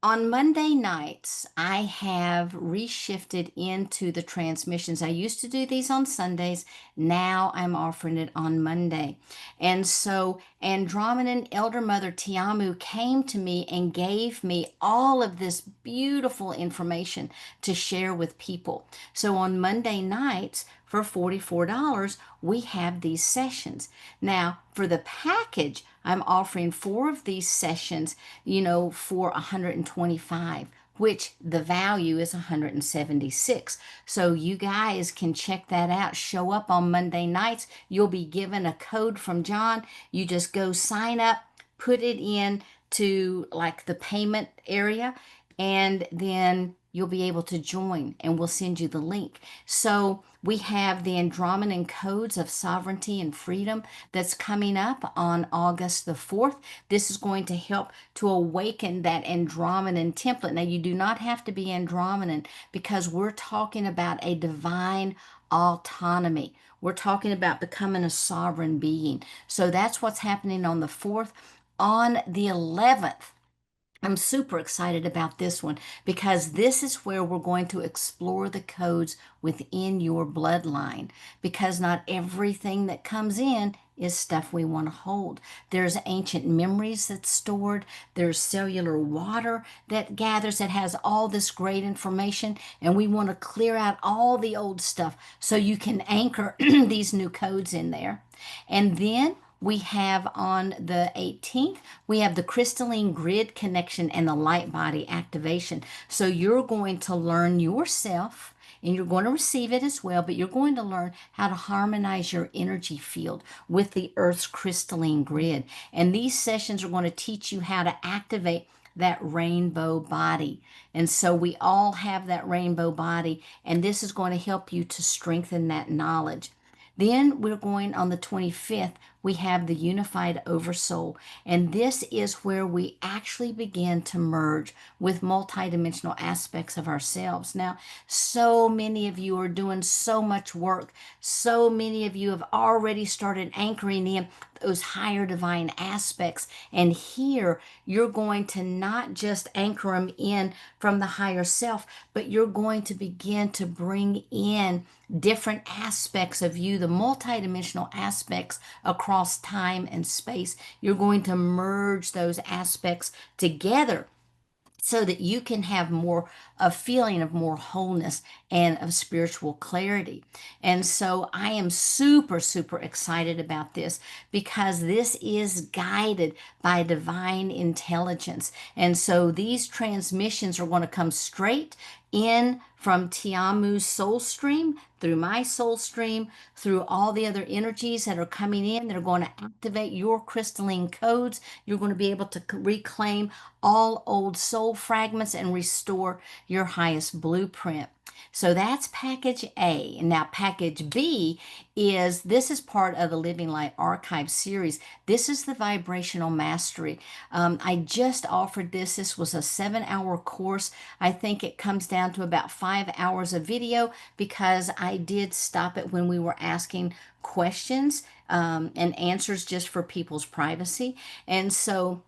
on Monday nights, I have reshifted into the transmissions. I used to do these on Sundays. Now I'm offering it on Monday. And so Andromedan Elder Mother Tiamu came to me and gave me all of this beautiful information to share with people. So on Monday nights, for $44, we have these sessions. Now, for the package, I'm offering four of these sessions, for 125, which the value is 176. So you guys can check that out. Show up on Monday nights. You'll be given a code from John. You just go sign up, put it in to like the payment area, and then you'll be able to join and we'll send you the link. So we have the Andromedan Codes of Sovereignty and Freedom that's coming up on August the 4th. This is going to help to awaken that Andromedan template. Now, you do not have to be Andromedan because we're talking about a divine autonomy. We're talking about becoming a sovereign being. So that's what's happening on the 4th. On the 11th, I'm super excited about this one because this is where we're going to explore the codes within your bloodline because not everything that comes in is stuff we want to hold. There's ancient memories that's stored, there's cellular water that gathers that has all this great information, and we want to clear out all the old stuff so you can anchor these new codes in there. And then we have on the 18th, we have the crystalline grid connection and the light body activation. So you're going to learn yourself and you're going to receive it as well, but you're going to learn how to harmonize your energy field with the Earth's crystalline grid. And these sessions are going to teach you how to activate that rainbow body. And so we all have that rainbow body, and this is going to help you to strengthen that knowledge. Then we're going on the 25th, we have the unified oversoul. And this is where we actually begin to merge with multidimensional aspects of ourselves. Now, so many of you are doing so much work. So many of you have already started anchoring in those higher divine aspects. And here you're going to not just anchor them in from the higher self, but you're going to begin to bring in different aspects of you, the multidimensional aspects across time and space. You're going to merge those aspects together so that you can have more a feeling of more wholeness and of spiritual clarity. And so I am super super excited about this because this is guided by divine intelligence. And so these transmissions are going to come straight in from Tiamu's soul stream, through my soul stream, through all the other energies that are coming in. They're going to activate your crystalline codes. You're going to be able to reclaim all old soul fragments and restore your highest blueprint. So that's package A. And now package B is this is part of the Living Light Archive series. This is the vibrational mastery. I just offered this. This was a 7-hour course. I think it comes down to about 5 hours of video because I did stop it when we were asking questions and answers just for people's privacy. And so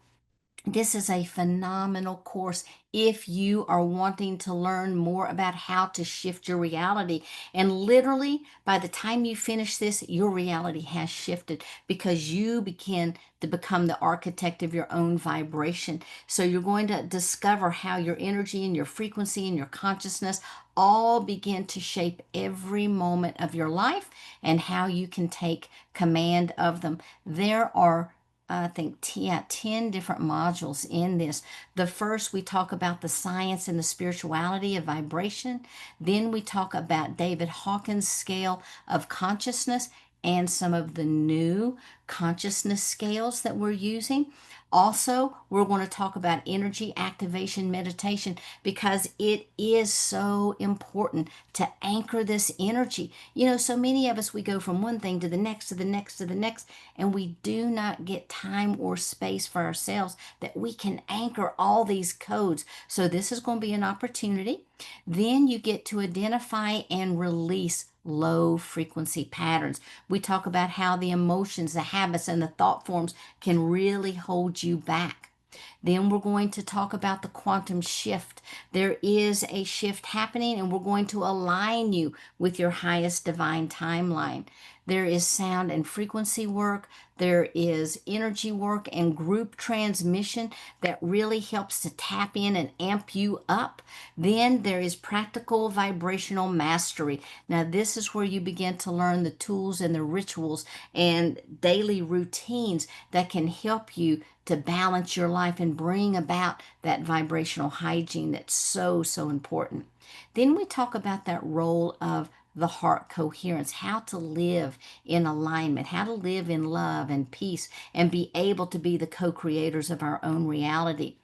this is a phenomenal course if you are wanting to learn more about how to shift your reality. And literally, by the time you finish this, your reality has shifted because you begin to become the architect of your own vibration. So you're going to discover how your energy and your frequency and your consciousness all begin to shape every moment of your life and how you can take command of them. There are I think 10 different modules in this. The first, we talk about the science and the spirituality of vibration. Then we talk about David Hawkins' scale of consciousness and some of the new consciousness scales that we're using. Also, we're going to talk about energy activation meditation because it is so important to anchor this energy. So many of us, we go from one thing to the next, to the next, to the next, and we do not get time or space for ourselves that we can anchor all these codes. So this is going to be an opportunity. Then you get to identify and release low frequency patterns. We talk about how the emotions, the habits, and the thought forms can really hold you back. Then we're going to talk about the quantum shift. There is a shift happening, and we're going to align you with your highest divine timeline. There is sound and frequency work. There is energy work and group transmission that really helps to tap in and amp you up. Then there is practical vibrational mastery. Now, this is where you begin to learn the tools and the rituals and daily routines that can help you to balance your life and bring about that vibrational hygiene that's so, so important. Then we talk about that role of the heart coherence, how to live in alignment, how to live in love and peace, and be able to be the co creators of our own reality.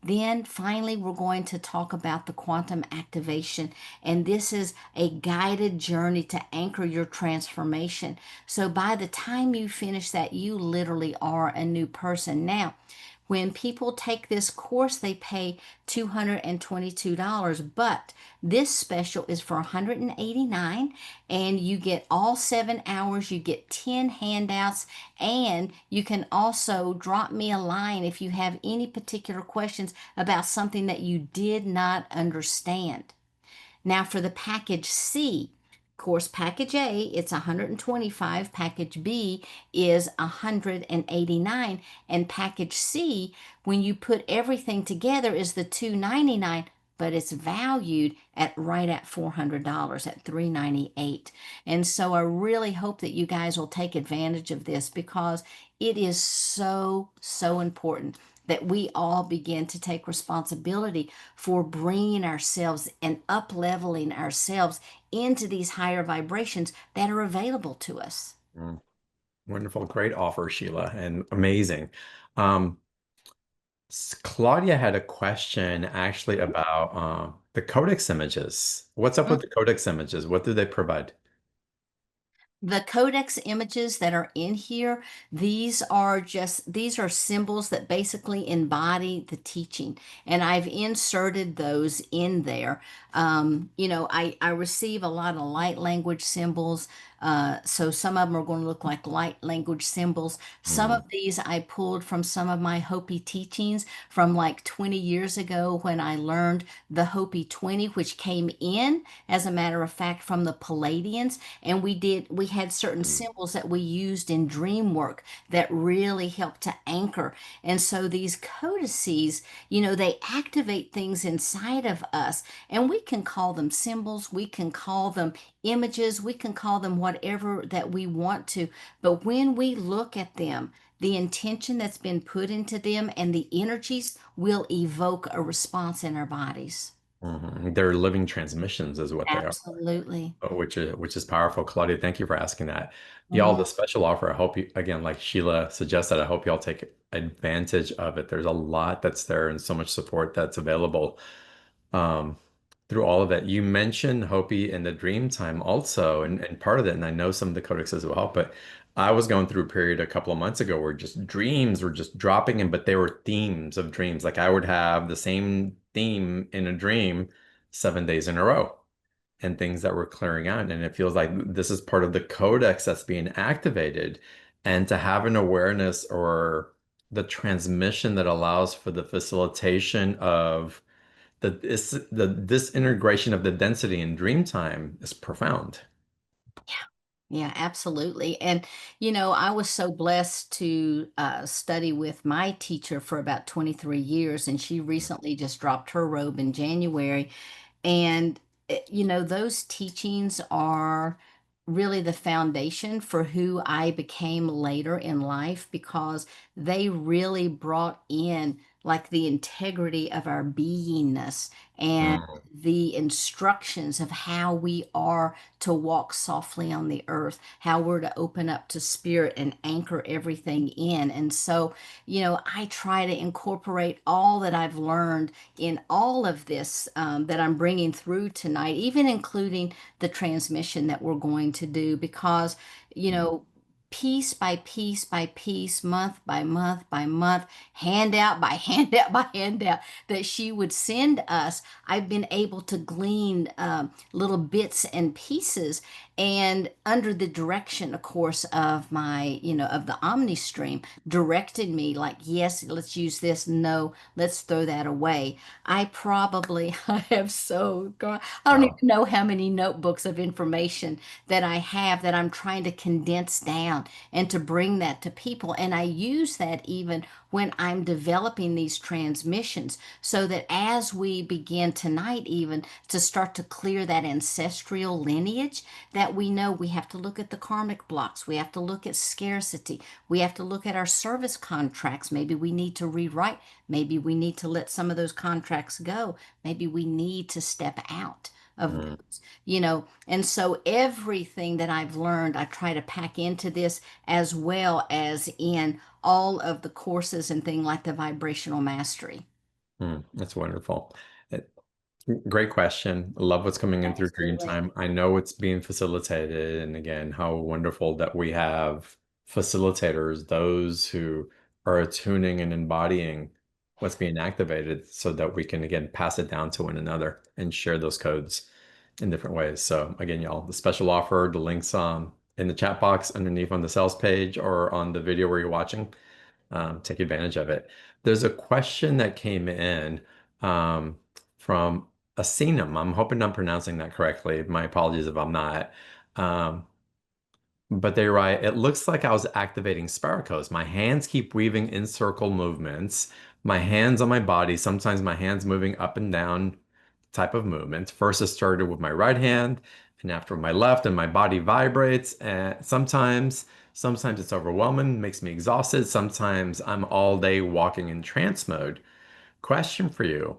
Then finally, we're going to talk about the quantum activation, and this is a guided journey to anchor your transformation. So by the time you finish that, you literally are a new person. Now, when people take this course, they pay $222, but this special is for $189, and you get all 7 hours, you get 10 handouts, and you can also drop me a line if you have any particular questions about something that you did not understand. Now for the package C, of course, package A, it's 125, package B is 189, and package C, when you put everything together, is the 299, but it's valued at right at $400 at 398. And so I really hope that you guys will take advantage of this, because it is so, so important that we all begin to take responsibility for bringing ourselves and up leveling ourselves into these higher vibrations that are available to us. Mm, wonderful. Great offer, Sheila, and amazing. Um, Claudia had a question actually about the Codex images. What's up with the Codex images? What do they provide? The codex images that are in here, these are symbols that basically embody the teaching, and I've inserted those in there. I receive a lot of light language symbols, so some of them are going to look like light language symbols. Some of Mm, these I pulled from some of my Hopi teachings from like 20 years ago, when I learned the Hopi 20, which came in, as a matter of fact, from the Palladians. And we had certain mm, symbols that we used in dream work that really helped to anchor. And so these codices, they activate things inside of us, and we can call them symbols, we can call them images, we can call them whatever that we want to. But when we look at them, the intention that's been put into them and the energies will evoke a response in our bodies. mhm. They're living transmissions is what they are. Absolutely. Which is powerful. Claudia, thank you for asking that. Y'all, Mhm. the special offer, I hope you, again, like Sheila suggested, I hope y'all take advantage of it. There's a lot that's there and so much support that's available um, through all of it. You mentioned Hopi in the dream time also, and part of it, and I know some of the codexes will help, but I was going through a period a couple of months ago where just dreams were just dropping in, but they were themes of dreams. Like I would have the same theme in a dream 7 days in a row, and things that we're clearing out. And it feels like this is part of the codex that's being activated. And to have an awareness or the transmission that allows for the facilitation of the disintegration of the density in dream time is profound. Yeah, absolutely. And, I was so blessed to study with my teacher for about 23 years, and she recently just dropped her robe in January. And, those teachings are really the foundation for who I became later in life, because they really brought in like the integrity of our beingness and Mm, the instructions of how we are to walk softly on the earth, how we're to open up to spirit and anchor everything in. And so, I try to incorporate all that I've learned in all of this that I'm bringing through tonight, even including the transmission that we're going to do, because, you mm, know, piece by piece by piece, month by month by month, handout by handout by handout that she would send us, I've been able to glean little bits and pieces. And under the direction, of course, of my, of the Omni stream, directed me like, yes, let's use this. No, let's throw that away. I probably I have I don't even Wow. know how many notebooks of information that I have that I'm trying to condense down and to bring that to people. And I use that even when I'm developing these transmissions so that as we begin tonight, even to start to clear that ancestral lineage, that we know we have to look at the karmic blocks, we have to look at scarcity, we have to look at our service contracts. Maybe we need to rewrite, maybe we need to let some of those contracts go, maybe we need to step out of Mm, those, and so everything that I've learned, I try to pack into this as well as in all of the courses and things like the vibrational mastery. that's wonderful. Uh, Great question. I love what's coming in through Dream Absolutely. Time. I know it's being facilitated. And again, how wonderful that we have facilitators, those who are attuning and embodying what's being activated so that we can, again, pass it down to one another and share those codes in different ways. So, again, y'all, the special offer, the links in the chat box underneath on the sales page or on the video where you're watching. Take advantage of it. There's a question that came in um, from Asinum. I'm hoping I'm pronouncing that correctly. My apologies if I'm not. Um, but they write, it looks like I was activating sparacos. My hands keep weaving in circle movements. My hands on my body, sometimes my hands moving up and down type of movement. First, it started with my right hand, and after my left, and my body vibrates. And sometimes it's overwhelming, makes me exhausted. Sometimes I'm all day walking in trance mode. Question for you.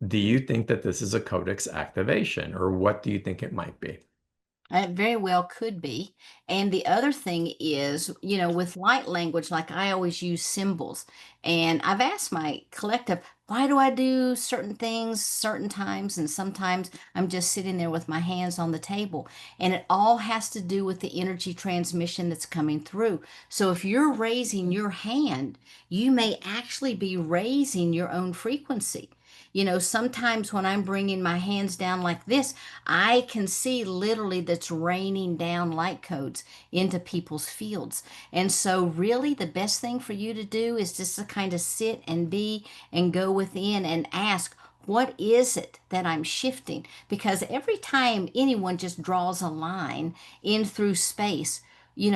Do you think that this is a codex activation, or what do you think it might be? It very well could be. And the other thing is, with light language, like I always use symbols. And I've asked my collective, why do I do certain things certain times? And sometimes I'm just sitting there with my hands on the table. And it all has to do with the energy transmission that's coming through. So if you're raising your hand, you may actually be raising your own frequency. Sometimes when I'm bringing my hands down like this, I can see literally that's raining down light codes into people's fields. And so, really, the best thing for you to do is just to kind of sit and be and go within and ask, what is it that I'm shifting? Because every time anyone just draws a line in through space,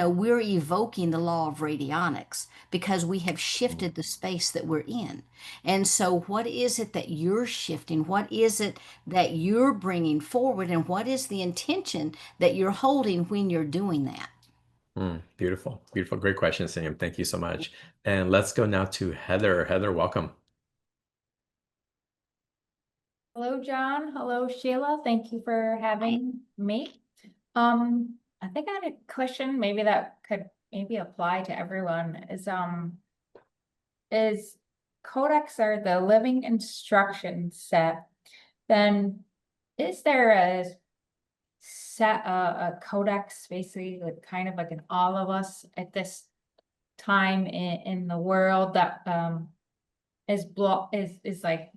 we're evoking the law of radionics because we have shifted the space that we're in. And so, what is it that you're shifting? What is it that you're bringing forward? And what is the intention that you're holding when you're doing that? Beautiful, beautiful, great question, Sam. Thank you so much. And let's go now to Heather. Heather, welcome. Hello, John. Hello, Sheila. Thank you for having me. I think I had a question maybe that could maybe apply to everyone is Codex are the living instruction set, then is there a set a codex basically like kind of like in all of us at this time in the world that is like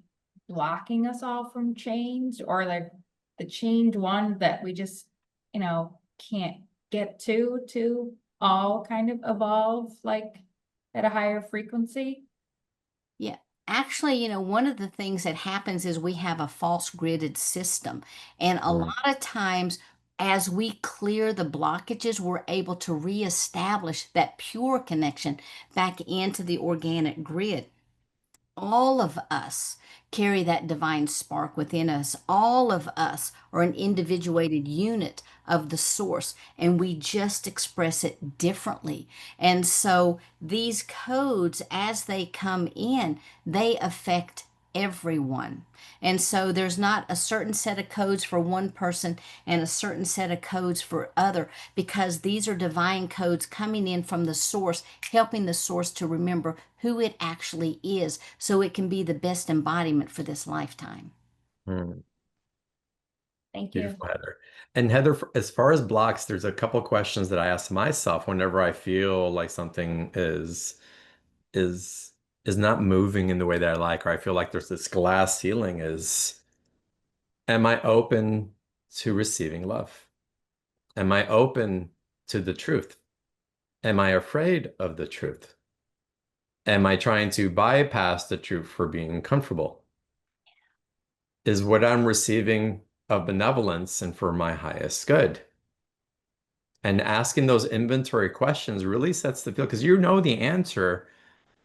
blocking us all from change, or like the change one that we just can't get to all kind of evolve like at a higher frequency. Yeah. Actually, one of the things that happens is we have a false gridded system. And a Mm, lot of times, as we clear the blockages, we're able to reestablish that pure connection back into the organic grid. All of us carry that divine spark within us. All of us are an individuated unit of the source, and we just express it differently. And so these codes, as they come in, they affect everyone. And so there's not a certain set of codes for one person and a certain set of codes for other, because these are divine codes coming in from the source, helping the source to remember who it actually is so it can be the best embodiment for this lifetime. mm. Thank you. Beautiful, Heather. And Heather, as far as blocks, there's a couple questions that I ask myself whenever I feel like something is is not moving in the way that I like, or I feel like there's this glass ceiling is, am I open to receiving love? Am I open to the truth? Am I afraid of the truth? Am I trying to bypass the truth for being comfortable? Is what I'm receiving of benevolence and for my highest good? And asking those inventory questions really sets the field because you know the answer,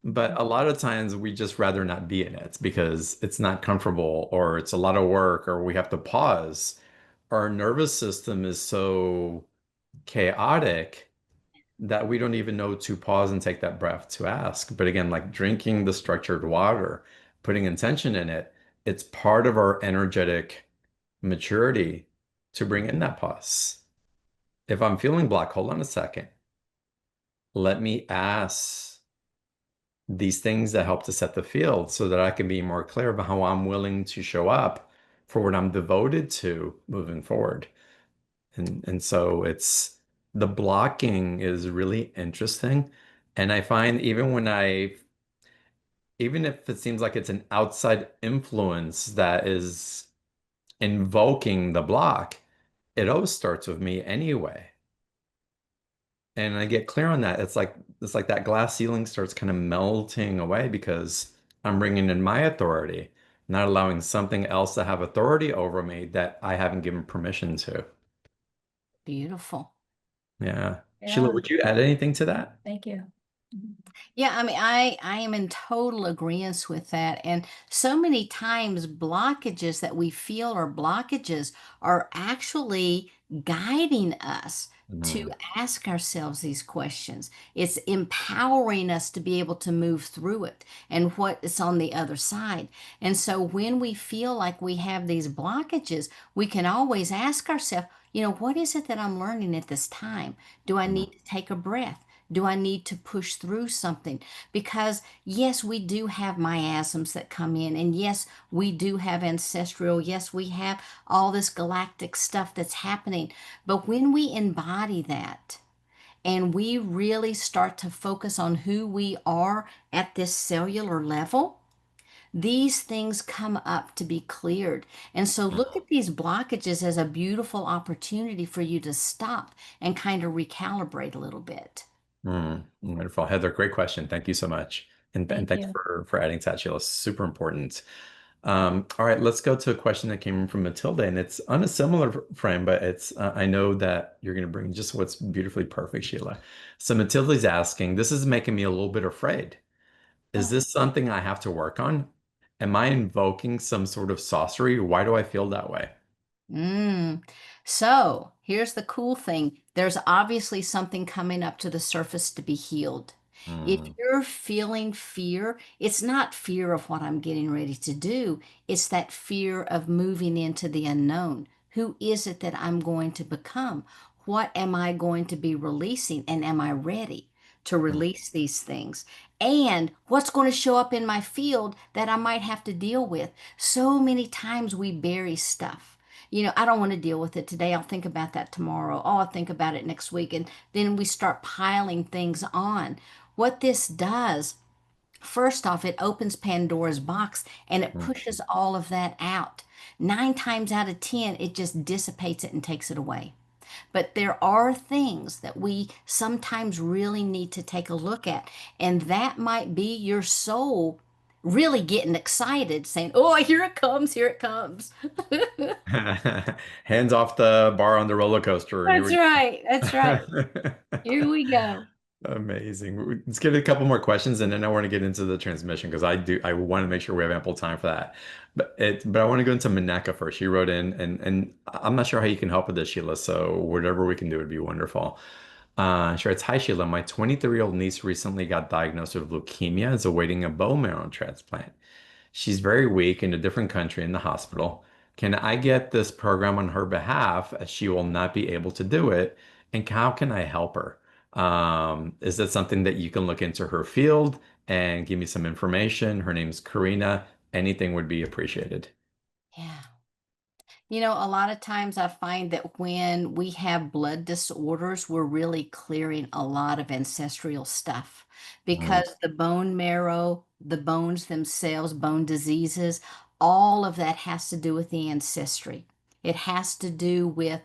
but a lot of times we just rather not be in it because it's not comfortable or it's a lot of work or we have to pause. Our nervous system is so chaotic that we don't even know to pause and take that breath to ask. But again, like drinking the structured water, putting intention in it, it's part of our energetic maturity to bring in that pause. If I'm feeling blocked, hold on a second. Let me ask these things that help to set the field so that I can be more clear about how I'm willing to show up for what I'm devoted to moving forward. And so it's the blocking is really interesting. And I find even if it seems like it's an outside influence that is invoking the block, it always starts with me anyway. And I get clear on that. It's like that glass ceiling starts kind of melting away because I'm bringing in my authority, not allowing something else to have authority over me that I haven't given permission to. Beautiful. Yeah. Sheila, Yeah, would you add anything to that? thank you. Mhm. Yeah, I mean, I am in total agreement with that. And so many times blockages that we feel are blockages are actually guiding us to Mhm. ask ourselves these questions. It's empowering us to be able to move through it and what is on the other side. And so when we feel like we have these blockages, we can always ask ourselves, what is it that I'm learning at this time? Do I Mhm. need to take a breath? Do I need to push through something? Because yes, we do have miasms that come in, and yes, we do have ancestral, yes, we have all this galactic stuff that's happening. But when we embody that and we really start to focus on who we are at this cellular level, these things come up to be cleared. And so look at these blockages as a beautiful opportunity for you to stop and kind of recalibrate a little bit. Wonderful. Heather, great question. Thank you so much. And Thank thanks you. for adding to that, Sheila. Super important. All right, let's go to a question that came from Matilda, and it's on a similar frame, but it's I know that you're going to bring just what's beautifully perfect, Sheila. So Matilda's asking, this is making me a little bit afraid. Is Oh, this something I have to work on? Am I invoking some sort of sorcery? Why do I feel that way? Mm. So here's the cool thing. There's obviously something coming up to the surface to be healed. If Mm, you're feeling fear, it's not fear of what I'm getting ready to do. It's that fear of moving into the unknown. Who is it that I'm going to become? What am I going to be releasing? And am I ready to mm, release these things? And what's going to show up in my field that I might have to deal with? So many times we bury stuff. I don't want to deal with it today. I'll think about that tomorrow. Oh, I'll think about it next week. And then we start piling things on. What this does, first off, it opens Pandora's box and it mm, pushes all of that out. 9 times out of 10, it just dissipates it and takes it away. But there are things that we sometimes really need to take a look at. And that might be your soul really getting excited, saying, "Oh, here it comes, here it comes." mm. Hands off the bar on the roller coaster, and here That's we right. That's right. go. Here we go. Amazing. Let's give it a couple more questions and then I want to get into the transmission because I want to make sure we have ample time for that. But I want to go into Maneka first. She wrote in and I'm not sure how you can help with this, Sheila. So whatever we can do would be wonderful. She writes, Hi Sheila, my 23-year-old niece recently got diagnosed with leukemia and is awaiting a bone marrow transplant. She's very weak in a different country in the hospital. Can I get this program on her behalf as she will not be able to do it? And how can I help her? Is that something that you can look into her field and give me some information? Her name's Karina. Anything would be appreciated. Yeah. You know, a lot of times I find that when we have blood disorders, we're really clearing a lot of ancestral stuff Mm, because the bone marrow, the bones themselves, bone diseases, all of that has to do with the ancestry. It has to do with,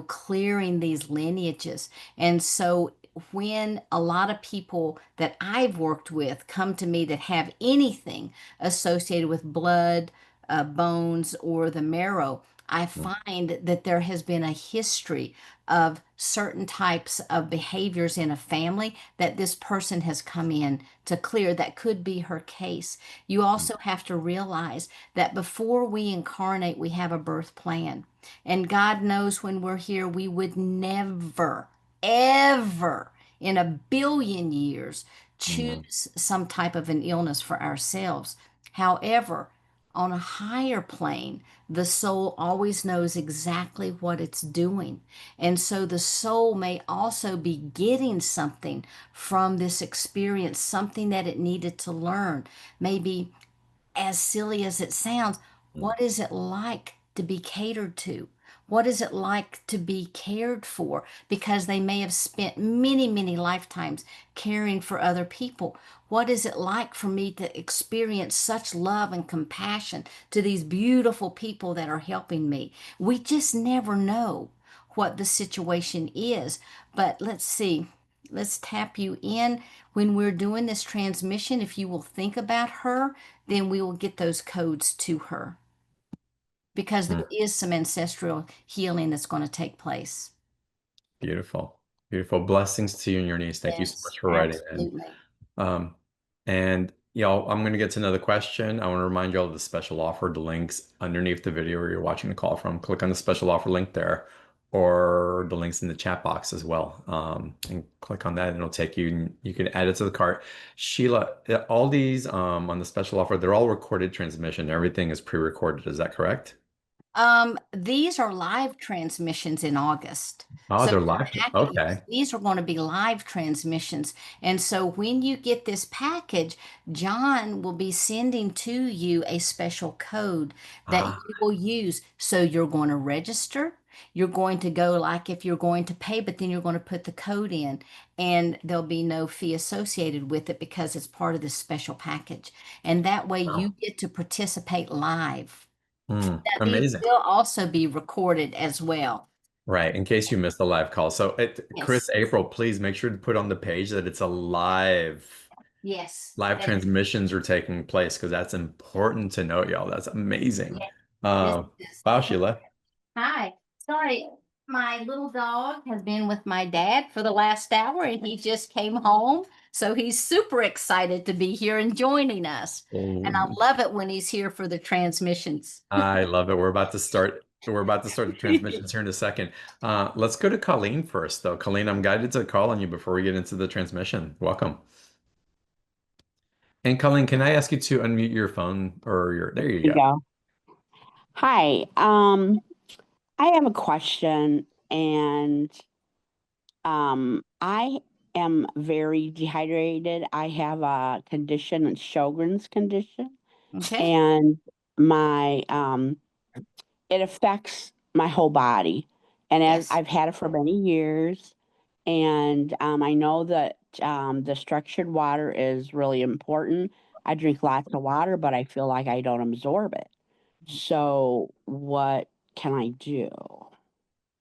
clearing these lineages. And so when a lot of people that I've worked with come to me that have anything associated with blood, bones, or the marrow, I mm, find that there has been a history of certain types of behaviors in a family that this person has come in to clear. That could be her case. You mm, also have to realize that before we incarnate, we have a birth plan. And God knows when we're here, we would never, ever in a billion years mm, choose some type of an illness for ourselves. However, on a higher plane, the soul always knows exactly what it's doing. And so the soul may also be getting something from this experience, something that it needed to learn. Maybe, as silly as it sounds, mm, what is it like to be catered to? What is it like to be cared for? Because they may have spent many, many lifetimes caring for other people. What is it like for me to experience such love and compassion to these beautiful people that are helping me? We just never know what the situation is. But let's see. Let's tap you in when we're doing this transmission. If you will think about her, then we will get those codes to her because mm. there is some ancestral healing that's going to take place. Beautiful. Beautiful. Blessings to you and your niece. Thank you so Yes, much for writing in. absolutely. Um, and y'all, I'm going to get to another question. I want to remind y'all of the special offer, the links underneath the video where you're watching the call from. Click on the special offer link there, or the links in the chat box as well. And click on that, and it'll take you, and you can add it to the cart. Sheila, all these on the special offer, they're all recorded transmission. Everything is pre-recorded. Is that correct? These are live transmissions in August. Oh, So they're the live. package, Okay. these are going to be live transmissions. And so when you get this package, John will be sending to you a special code that Ah, you will use. So you're going to register. You're going to go like if you're going to pay, but then you're going to put the code in and there'll be no fee associated with it because it's part of this special package. And that way wow. you get to participate live. That these Amazing. will also be recorded as well. Right, in case you missed the live call. So, Chris, Yes, April, please make sure to put on the page that it's a yes, live that transmissions are taking place because that's important to note, y'all. That's amazing. yes, this Uh, is. wow, Sheila. Hi, sorry, my little dog has been with my dad for the last hour and he just came home. So he's super excited to be here and joining us. And I Oh, love it when he's here for the transmissions. I love it. We're about to start. We're about to start the transmissions here in a second. Let's go to Colleen first, though. Colleen, I'm guided to call on you before we get into the transmission. Welcome. And Colleen, can I ask you to unmute your phone or your, there you You go. go. Hi. I have a question and I am very dehydrated. I have a condition, a Sjogren's condition, Okay. and my it affects my whole body. And as Yes. I've had it for many years, and I know that the structured water is really important. I drink lots of water, but I feel like I don't absorb it. So what can I do?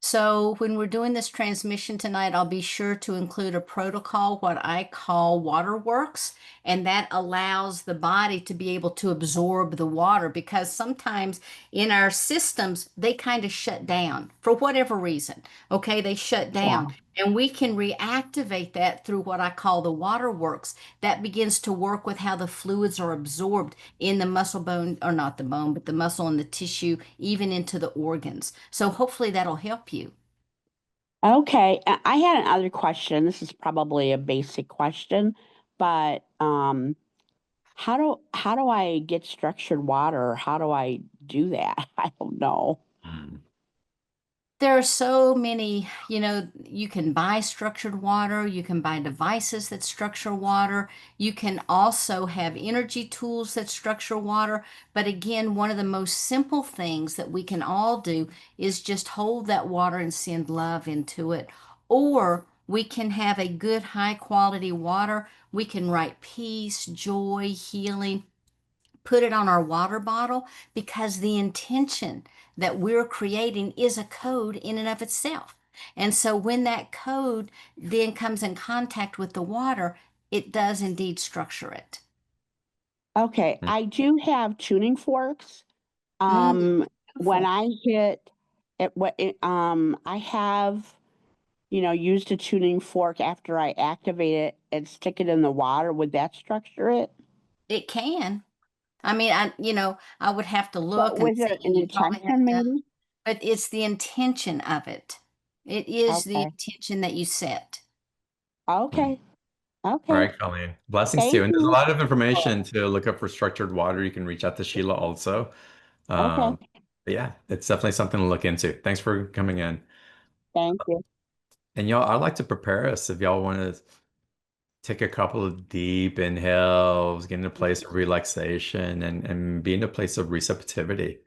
So when we're doing this transmission tonight, I'll be sure to include a protocol, what I call waterworks, and that allows the body to be able to absorb the water because sometimes in our systems, they kind of shut down for whatever reason. Okay, they shut down. Yeah. And we can reactivate that through what I call the waterworks. That begins to work with how the fluids are absorbed in the muscle bone, or not the bone, but the muscle and the tissue, even into the organs. So hopefully that'll help you. Okay. I had another question. This is probably a basic question, but how do I get structured water? How do I do that? I don't know. Hmm. There are so many, you can buy structured water, you can buy devices that structure water, you can also have energy tools that structure water. But again, one of the most simple things that we can all do is just hold that water and send love into it. Or we can have a good, high quality water. We can write peace, joy, healing, put it on our water bottle, because the intention that we're creating is a code in and of itself. And so when that code then comes in contact with the water, it does indeed structure it. Okay, Mm. I do have tuning forks. Mm, When beautiful. I hit I have, used a tuning fork after I activate it and stick it in the water. Would that structure it? It can. I mean, I would have to But look and with see. an You probably intention, have to, maybe? but it's the intention of it. It is the Okay. intention that you set. Okay. All Okay. right, Colleen. Blessings to you. Thank And there's a you. lot of information to look up for structured water. You can reach out to Sheila also. Okay. But yeah, it's definitely something to look into. Thanks for coming in. Thank you. And y'all, I'd like to prepare us if y'all want to take a couple of deep inhales, get in a place of relaxation and be in a place of receptivity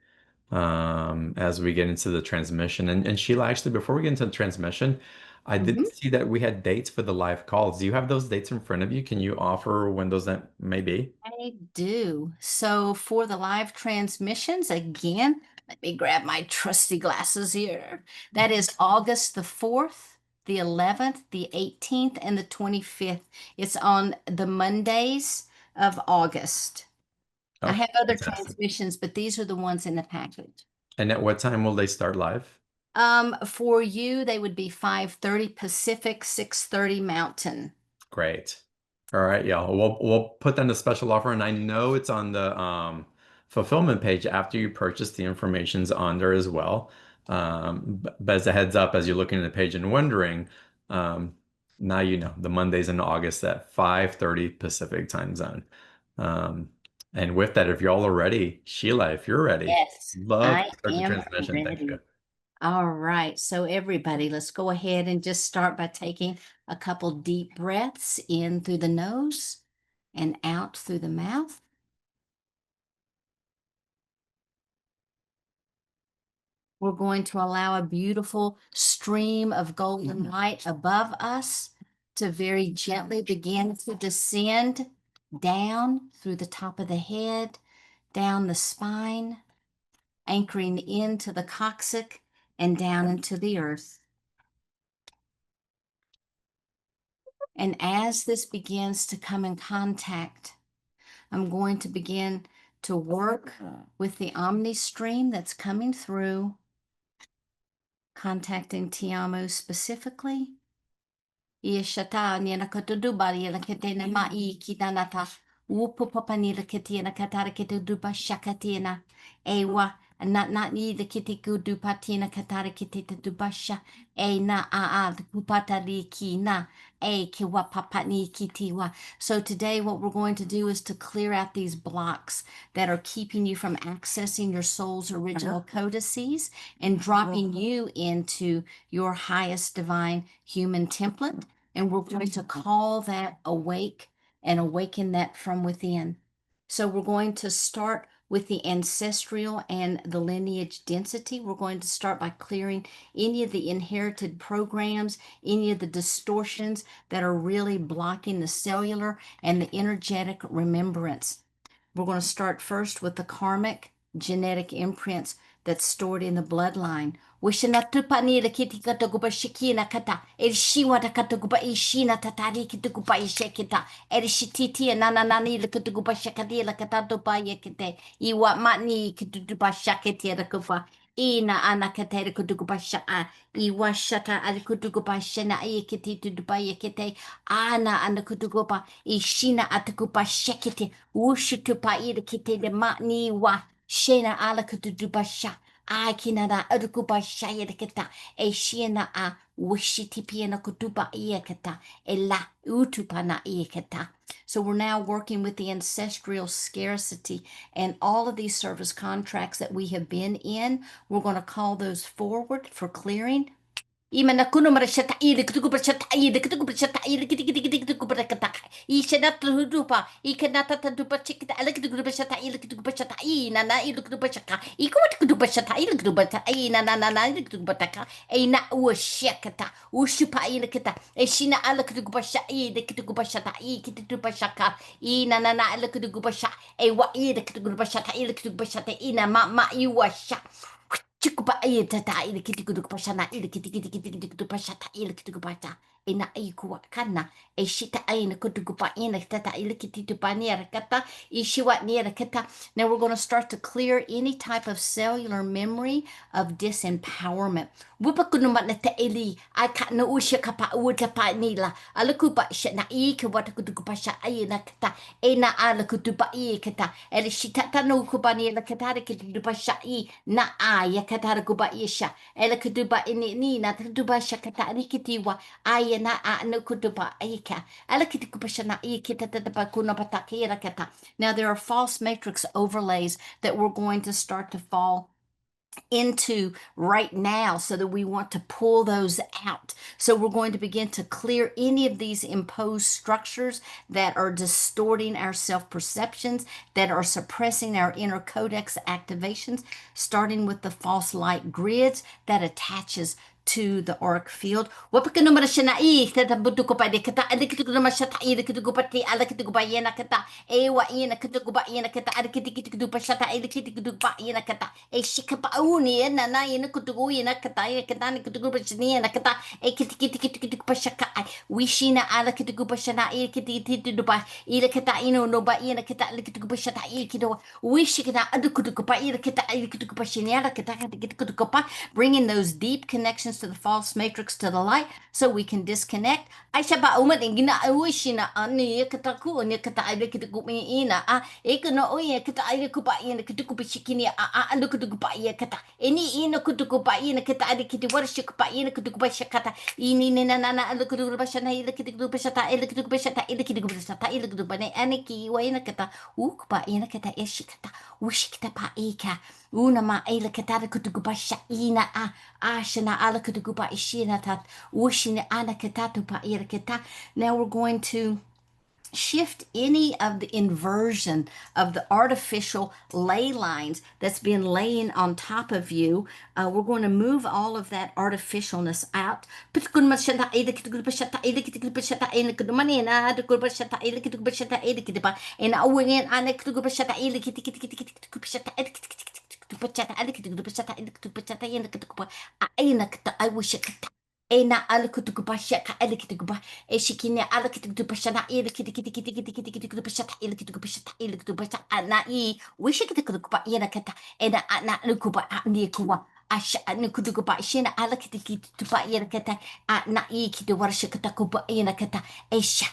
as we get into the transmission. And Sheila, actually, before we get into the transmission, I did Mhm. see that we had dates for the live calls. Do you have those dates in front of you? Can you offer when those that may be? I do. So for the live transmissions, again, let me grab my trusty glasses here. That is August the 4th, the 11th, the 18th, and the 25th. It's on the Mondays of August. I Oh, have other fantastic. transmissions, but these are the ones in the package. And at what time will they start live? For you, they would be 5:30 Pacific, 6:30 Mountain. Great. All right, y'all. We'll put that in a special offer, and I know it's on the fulfillment page after you purchase. The information's on there as well. But as a heads up, as you're looking at the page and wondering, now you know the Mondays in August at 5:30 Pacific time zone. Um, and with that, if y'all are ready, Sheila, if you're ready, Yes, love I to start the am transmission. Thank you. ready. All right, so everybody, let's go ahead and just start by taking a couple deep breaths in through the nose and out through the mouth. We're going to allow a beautiful stream of golden light above us to very gently begin to descend down through the top of the head, down the spine, anchoring into the coccyx and down into the earth. And as this begins to come in contact, I'm going to begin to work with the omni stream that's coming through, contacting Tiamu specifically. Ishata nina katudubari la ketena mai kitanata. Upu papa nila ketina katara ketuduba shakatina. Ewa not ni the kitiku dupatina katara kitita dubasha. E na the kupata li ki na. E kiwa papa ni kitiwa. So today what we're going to do is to clear out these blocks that are keeping you from accessing your soul's original codices and dropping you into your highest divine human template. And we're going to call that awake and awaken that from within. So we're going to start with the ancestral and the lineage density. We're going to start by clearing any of the inherited programs, any of the distortions that are really blocking the cellular and the energetic remembrance. We're going to start first with the karmic genetic imprints that's stored in the bloodline. Wishina tupani la kiti kataguba shikina kata. Erishiwa da kataguba ishina tatari kitaguba ishekita. Erishititi na nani la kataguba shakati la katatuba yekite. Iwa matni kituba shaketi la kufa. Ina ana katera kutuguba shaka. Iwa shata ala kutuguba shana ayekiti tuduba yekite. Ana ana kutuguba ishina ataguba shekiti. Wushutupa ida kite de matni wa. Shena ala kutuba sha. Ai kina na arukupa shaya kata e shiana a wishitipi na kutupa ia kata e la utupa na ia kata. So we're now working with the ancestral scarcity and all of these service contracts that we have been in. We're going to call those forward for clearing. Imana kuno mara shata I kutuku per shata I kutuku per shata I kutuku per kata I shanat hudupa I kanata tupa chikita I kutuku per shata I kutuku per shata I nana I kutuku per shaka I kutuku per shata I kutuku per I nana nana I kutuku per taka e na u shakata u shupa I kata e shina ala kutuku per shata I kutuku per shata I kutuku per shaka I nana na ala kutuku per shata e wa I kutuku per shata I kutuku per shata I na ma I wa sha Chikupa ay tata ili kiti kudu pasana ili kiti kudu pasata ili kiti kupata ina ay kuwa kana ay shita ay na kudu kupa ina tata ili kiti tupani kata ishiwa ni kata. Now we're going to start to clear any type of cellular memory of disempowerment. Wupa kuno na ta ili ay ka na usha kapa uta pa nila ala kupa sha na I ka wata kudu kupa sha ay na kata ina ala kudu pa I kata eli shita ta no kupa ni kata kiti kupa sha I na ay katara kuba isha ela kutuba ini na kutuba shakata rikitiwa aya na a no kutuba aika ela kituba shana ikita tata kuna patakira kata. Now there are false matrix overlays that we're going to start to fall into right now so that we want to pull those out. So we're going to begin to clear any of these imposed structures that are distorting our self-perceptions, that are suppressing our inner codex activations, starting with the false light grids that attaches to the auric field. Wapaka naman siya na tata buto ko pa di kata adik kito naman siya tai kito ko pati ala kito ko pa yana kata ewa yana kito ko pa yana kata adik kito pa siya tai kito ko pa yana kata e shika pa uni yana na yana kito ko yana kata ni kito ko pa siya yana kata e kito pa siya ka wishina ala kito ko pa siya na kito pa ila kata ino no ba yana kata ala kito ko pa siya tai kito wish kita adik kito ko pa ila kata kito ko pa siya yana kata kito ko pa bringing those deep connections to the false matrix to the light so we can disconnect. Ay siya ba umat ang ginauwi na ani kata ko ni kata ay kita ko ina na oy kata ay ko pa ina kita ko bisikini ano ko pa iya kata ini ina ko pa ina kata ay kita worship pa ina ko pa siya kata ini na ano ko pa siya na ila kita ko pa siya ta ila kita ko pa siya ta ila kita ko pa siya ta ila ko pa na ani ki wa ina kata pa ina kata ishi kata wish kita pa ika una ma ila kata ko pa siya ina shana ala kutukupa ishina tat wishina ana ketatu pa ira keta. Now we're going to shift any of the inversion of the artificial ley lines that's been laying on top of you. We're going to move all of that artificialness out. I wish ena ala kutukupa shaka ala kitukupa eshikine ala kitukupa shana ila kitukupa shata ila kitukupa shata ila kitukupa shata na I wish kitukupa ina kata ena na lukupa ni kuwa asha ni kutukupa shina ala kitukupa ina kata na I kitu warsha kitukupa ina kata esha.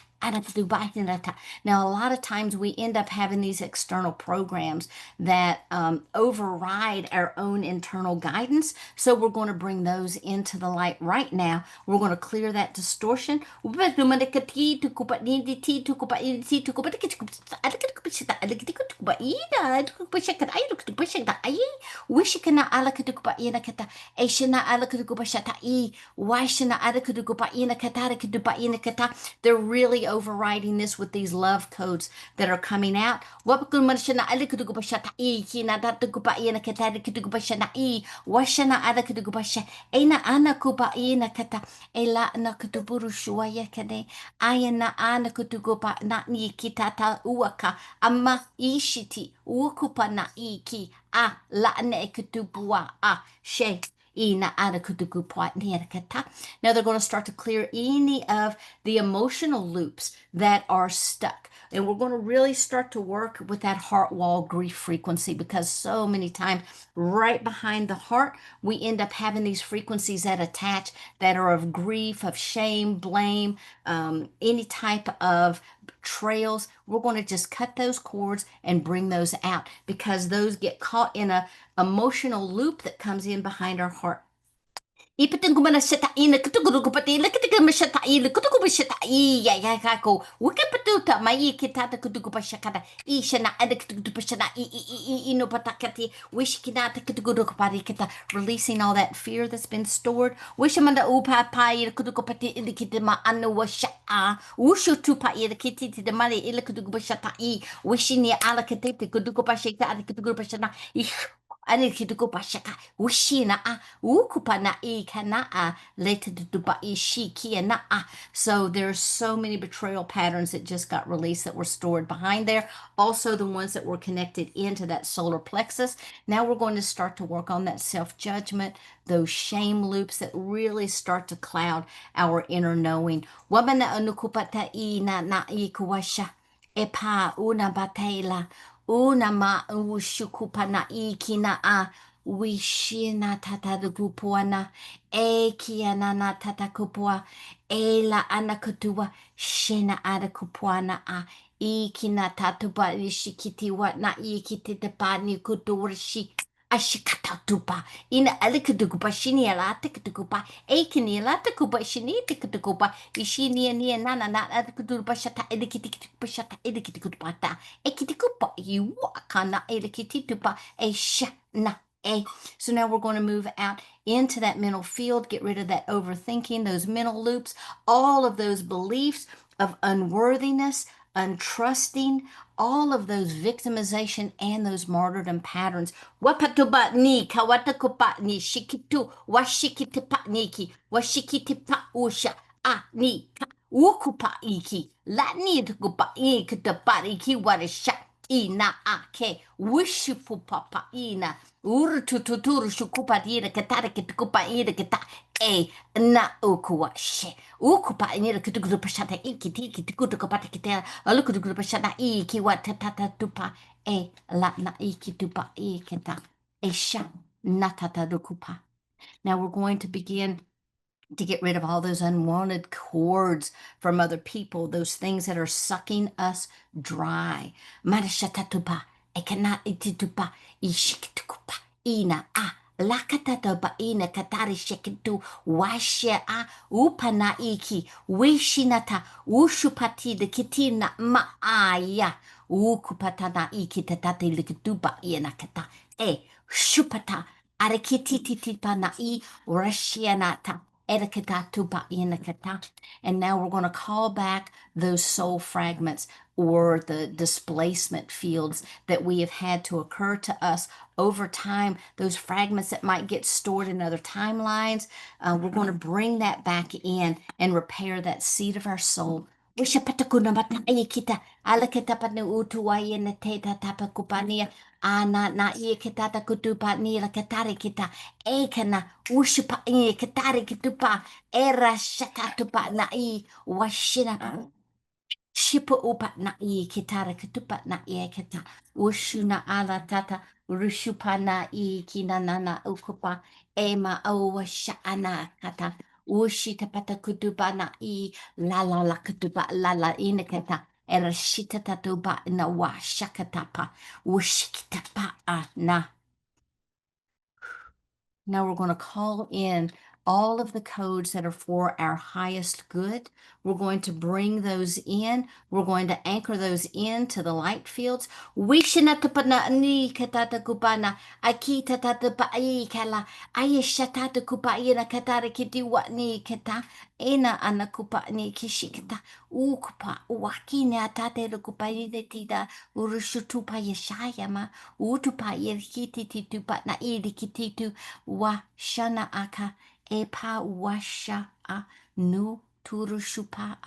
Now, a lot of times we end up having these external programs that override our own internal guidance. So we're going to bring those into the light right now. We're going to clear that distortion. They're really overriding this with these love codes that are coming out. Ama ishiti ukupa na iki la ne kutubua she. Now they're going to start to clear any of the emotional loops that are stuck. And we're going to really start to work with that heart wall grief frequency because so many times right behind the heart, we end up having these frequencies that attach that are of grief, of shame, blame, any type of betrayals, we're going to just cut those cords and bring those out because those get caught in a emotional loop that comes in behind our heart. Ipatingumana shatai na kutugurugupati la kitigama shatai la kutuguba shatai ya ya kako wikapatuta mai kitata kutuguba shakata ishana ada kutuguba shana I no patakati wishkinata kutugurugupati kita releasing all that fear that's been stored wishamanda upa pai la kutugupati ilikitama anu washa wushu tupa ilikiti the mali ilikutuguba shatai wishini ala kitete kutuguba shakata kutuguba shana ani kitugu pashaka wishina ukupa na kana later to duba ishi na. So there's so many betrayal patterns that just got released that were stored behind there. Also the ones that were connected into that solar plexus. Now we're going to start to work on that self-judgment, those shame loops that really start to cloud our inner knowing. Wabana anukupata na ikuwasha epa una batela. Una ma ushukupana ikina wishina tata dukupuana kiana na tata kupua la anakutua shina adakupuana ikina tatuba ishikiti wa na ikiti de pani kuturishi ashikata tupa ina alikudukupa shini alata kutukupa ekini alata kupa shini tikutukupa ishini ni na alikudukupa shata edikiti kutukupa shata edikiti kutupata ekitikupa yuwakana edikiti tupa na. So now we're going to move out into that mental field, get rid of that overthinking, those mental loops, all of those beliefs of unworthiness, untrusting, all of those victimization and those martyrdom patterns. Wapatuba ni kawatakupa ni shikitu washikitipa niki washikitipa usha ni ukupa iki la ni tukupa ikitapa iki warisha ina ake wishipu papa ina urutututuru shukupa dira katara kitukupa ira kita na ukuwa she ukupa ira kitukupa shata ikiti kitukupa kita alukupa shata iki watata tupa la na ikitupa ikita sha natata dukupa. Now we're going to begin to get rid of all those unwanted cords from other people, those things that are sucking us dry. Marashatatupa, ekana ititupa, ishikitupa, ina lakatatupa ina katari shekitu washe upana iki wishinata ushupati de kitina maaya ukupatana iki tatati likitupa ina kata shupata arekitititipa na rashianata. And now we're going to call back those soul fragments or the displacement fields that we have had to occur to us over time, those fragments that might get stored in other timelines. We're going to bring that back in and repair that seed of our soul. Na kita kutupa ni la katari kita ekana ushipa katari kitupa era shakatupa na washina shipa upa na kitara kitupa na kita ushuna ala tata rushupa na kinanana ukupa ema washana kata ushita pata kutupa na la kutupa la inakata era shita tatuba na washakatapa ushikitapa na. Now we're going to call in all of the codes that are for our highest good. We're going to bring those in. We're going to anchor those into the light fields. Wishinatapana ni katata kupana akita tatapa kala ayeshatata kupaina katara kiti watni kata ena anakupa ni kishikata ukupa wakine atate kupaine tida urushutupa yeshayama utupa yerkiti titupa na irikititu wa shana aka epa washa nu turushupa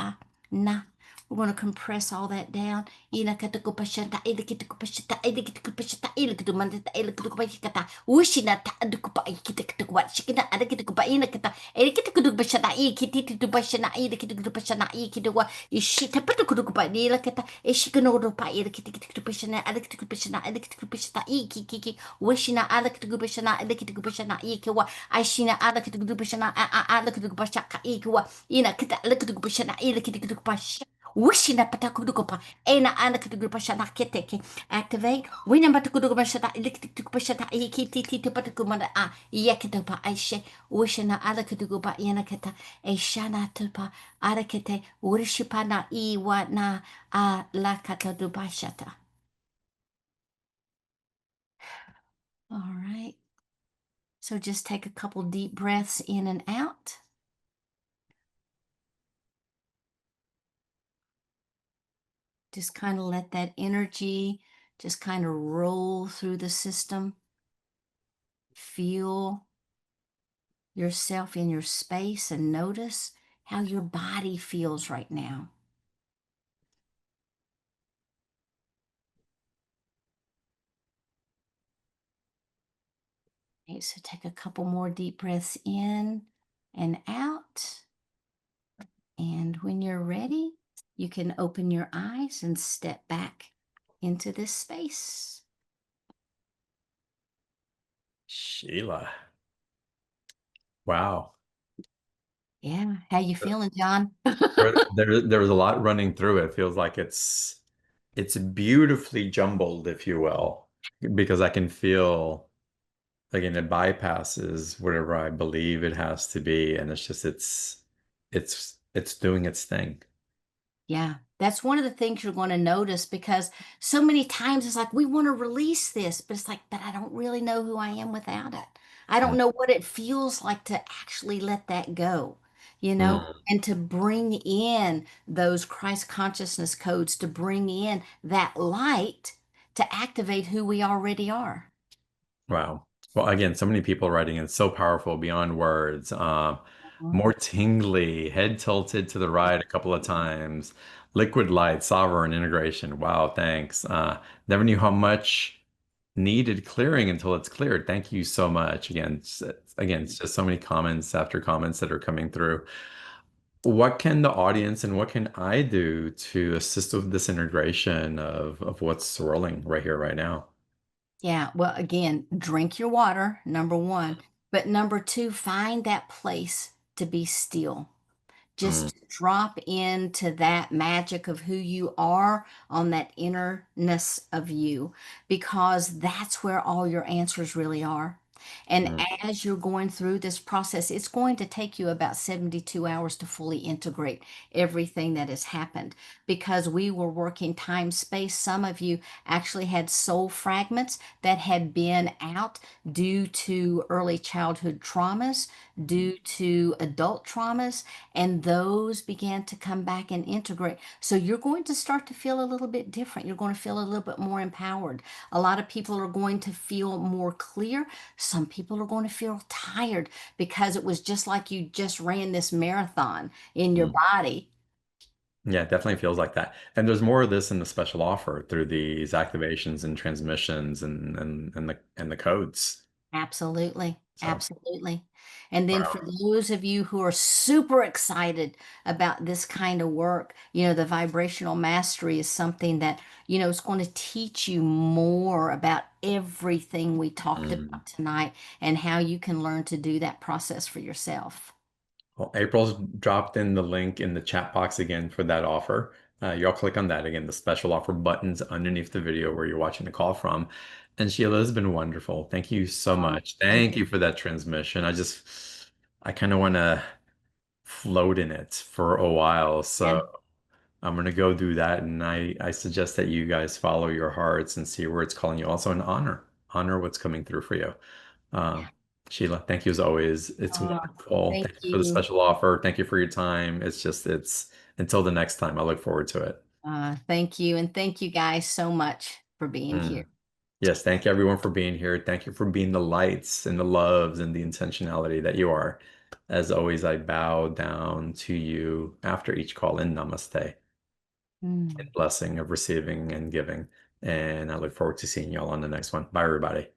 na. We're going to compress all that down. Inakatukupashata, ilkitukupashata, ilkitukupashata, ilkitumandata, ilkitukupashata, wishinata, adukupa, ikitukupa, shikina, adakitukupa, inakata, ilkitukupashata, ikititupashana, ilkitukupashana, ikituwa, ishitapatukupa, ilakata, ishikanorupa, ilkitukupashana, adakitupashana, adakitupashata, ikiki, wishina, adakitupashana, adakitupashana, ikiwa, ashina, adakitupashana, adakitupashaka, ikiwa, inakata, adakitupashana, ilkitukupashana. Wishina patakudukopa. Ena anakadukupa shana keteke. Activate. Wina patakudukopa shata. Ilikitukupa shata. Ikititi patakumana. Yakitupa. Aishe. Wishina alakadukopa. Yanakata. Eshana tupa. Arakete. Wishipana. Iwa na. Lakatadupa shata. All right. So just take a couple deep breaths in and out. Just kind of let that energy just kind of roll through the system. Feel yourself in your space and notice how your body feels right now. Okay, so take a couple more deep breaths in and out. And when you're ready, you can open your eyes and step back into this space. Sheila. Wow. Yeah, how you feeling, John? There was a lot running through it. It feels like it's beautifully jumbled, if you will, because I can feel again it bypasses whatever I believe it has to be, and it's doing its thing. Yeah, that's one of the things you're going to notice because so many times it's like we want to release this, but it's like, but I don't really know who I am without it. I don't Mm, know what it feels like to actually let that go, mm. and to bring in those Christ consciousness codes, to bring in that light to activate who we already are. Wow. Well, again, so many people writing in so powerful beyond words. Mhm. More tingly, head tilted to the right a couple of times. Liquid light, sovereign integration. Wow, thanks. Never knew how much needed clearing until it's cleared. Thank you so much. Again, it's just so many comments after comments that are coming through. What can the audience and what can I do to assist with this integration of what's swirling right here, right now? Yeah, well, again, drink your water, number one. But number two, find that place to be still. Mm, Just drop into that magic of who you are on that innerness of you, because that's where all your answers really are. And mm, as you're going through this process, it's going to take you about 72 hours to fully integrate everything that has happened because we were working time space. Some of you actually had soul fragments that had been out due to early childhood traumas, due to adult traumas, and those began to come back and integrate. So you're going to start to feel a little bit different. You're going to feel a little bit more empowered. A lot of people are going to feel more clear. Some people are going to feel tired because it was just like you just ran this marathon in your mm. body. Yeah, it definitely feels like that. And there's more of this in the special offer through these activations and transmissions and the codes. Absolutely. So, Absolutely. And then for wow. those of you who are super excited about this kind of work, the vibrational mastery is something that, is going to teach you more about everything we talked Mm. about tonight and how you can learn to do that process for yourself. Well, April's dropped in the link in the chat box again for that offer. Y'all click on that again, the special offer buttons underneath the video where you're watching the call from. And Sheila has been wonderful. Thank you so Oh, much. thank Thank you for that transmission. I kind of want to float in it for a while. you. So I'm gonna go do that, and I suggest that you guys follow your hearts and see where it's calling you. Also, an honor what's coming through for you. Um, Sheila, thank you as always. It's Oh, wonderful. thank Thank you for the you. special offer. Thank you for your time. It's until the next time. I look forward to it. Thank you. And thank you guys so much for being here. Mm. Yes, thank you everyone for being here. Thank you for being the lights and the loves and the intentionality that you are. As always, I bow down to you after each call in namaste. Mm. Blessing of receiving and giving. And I look forward to seeing y'all on the next one. Bye, everybody.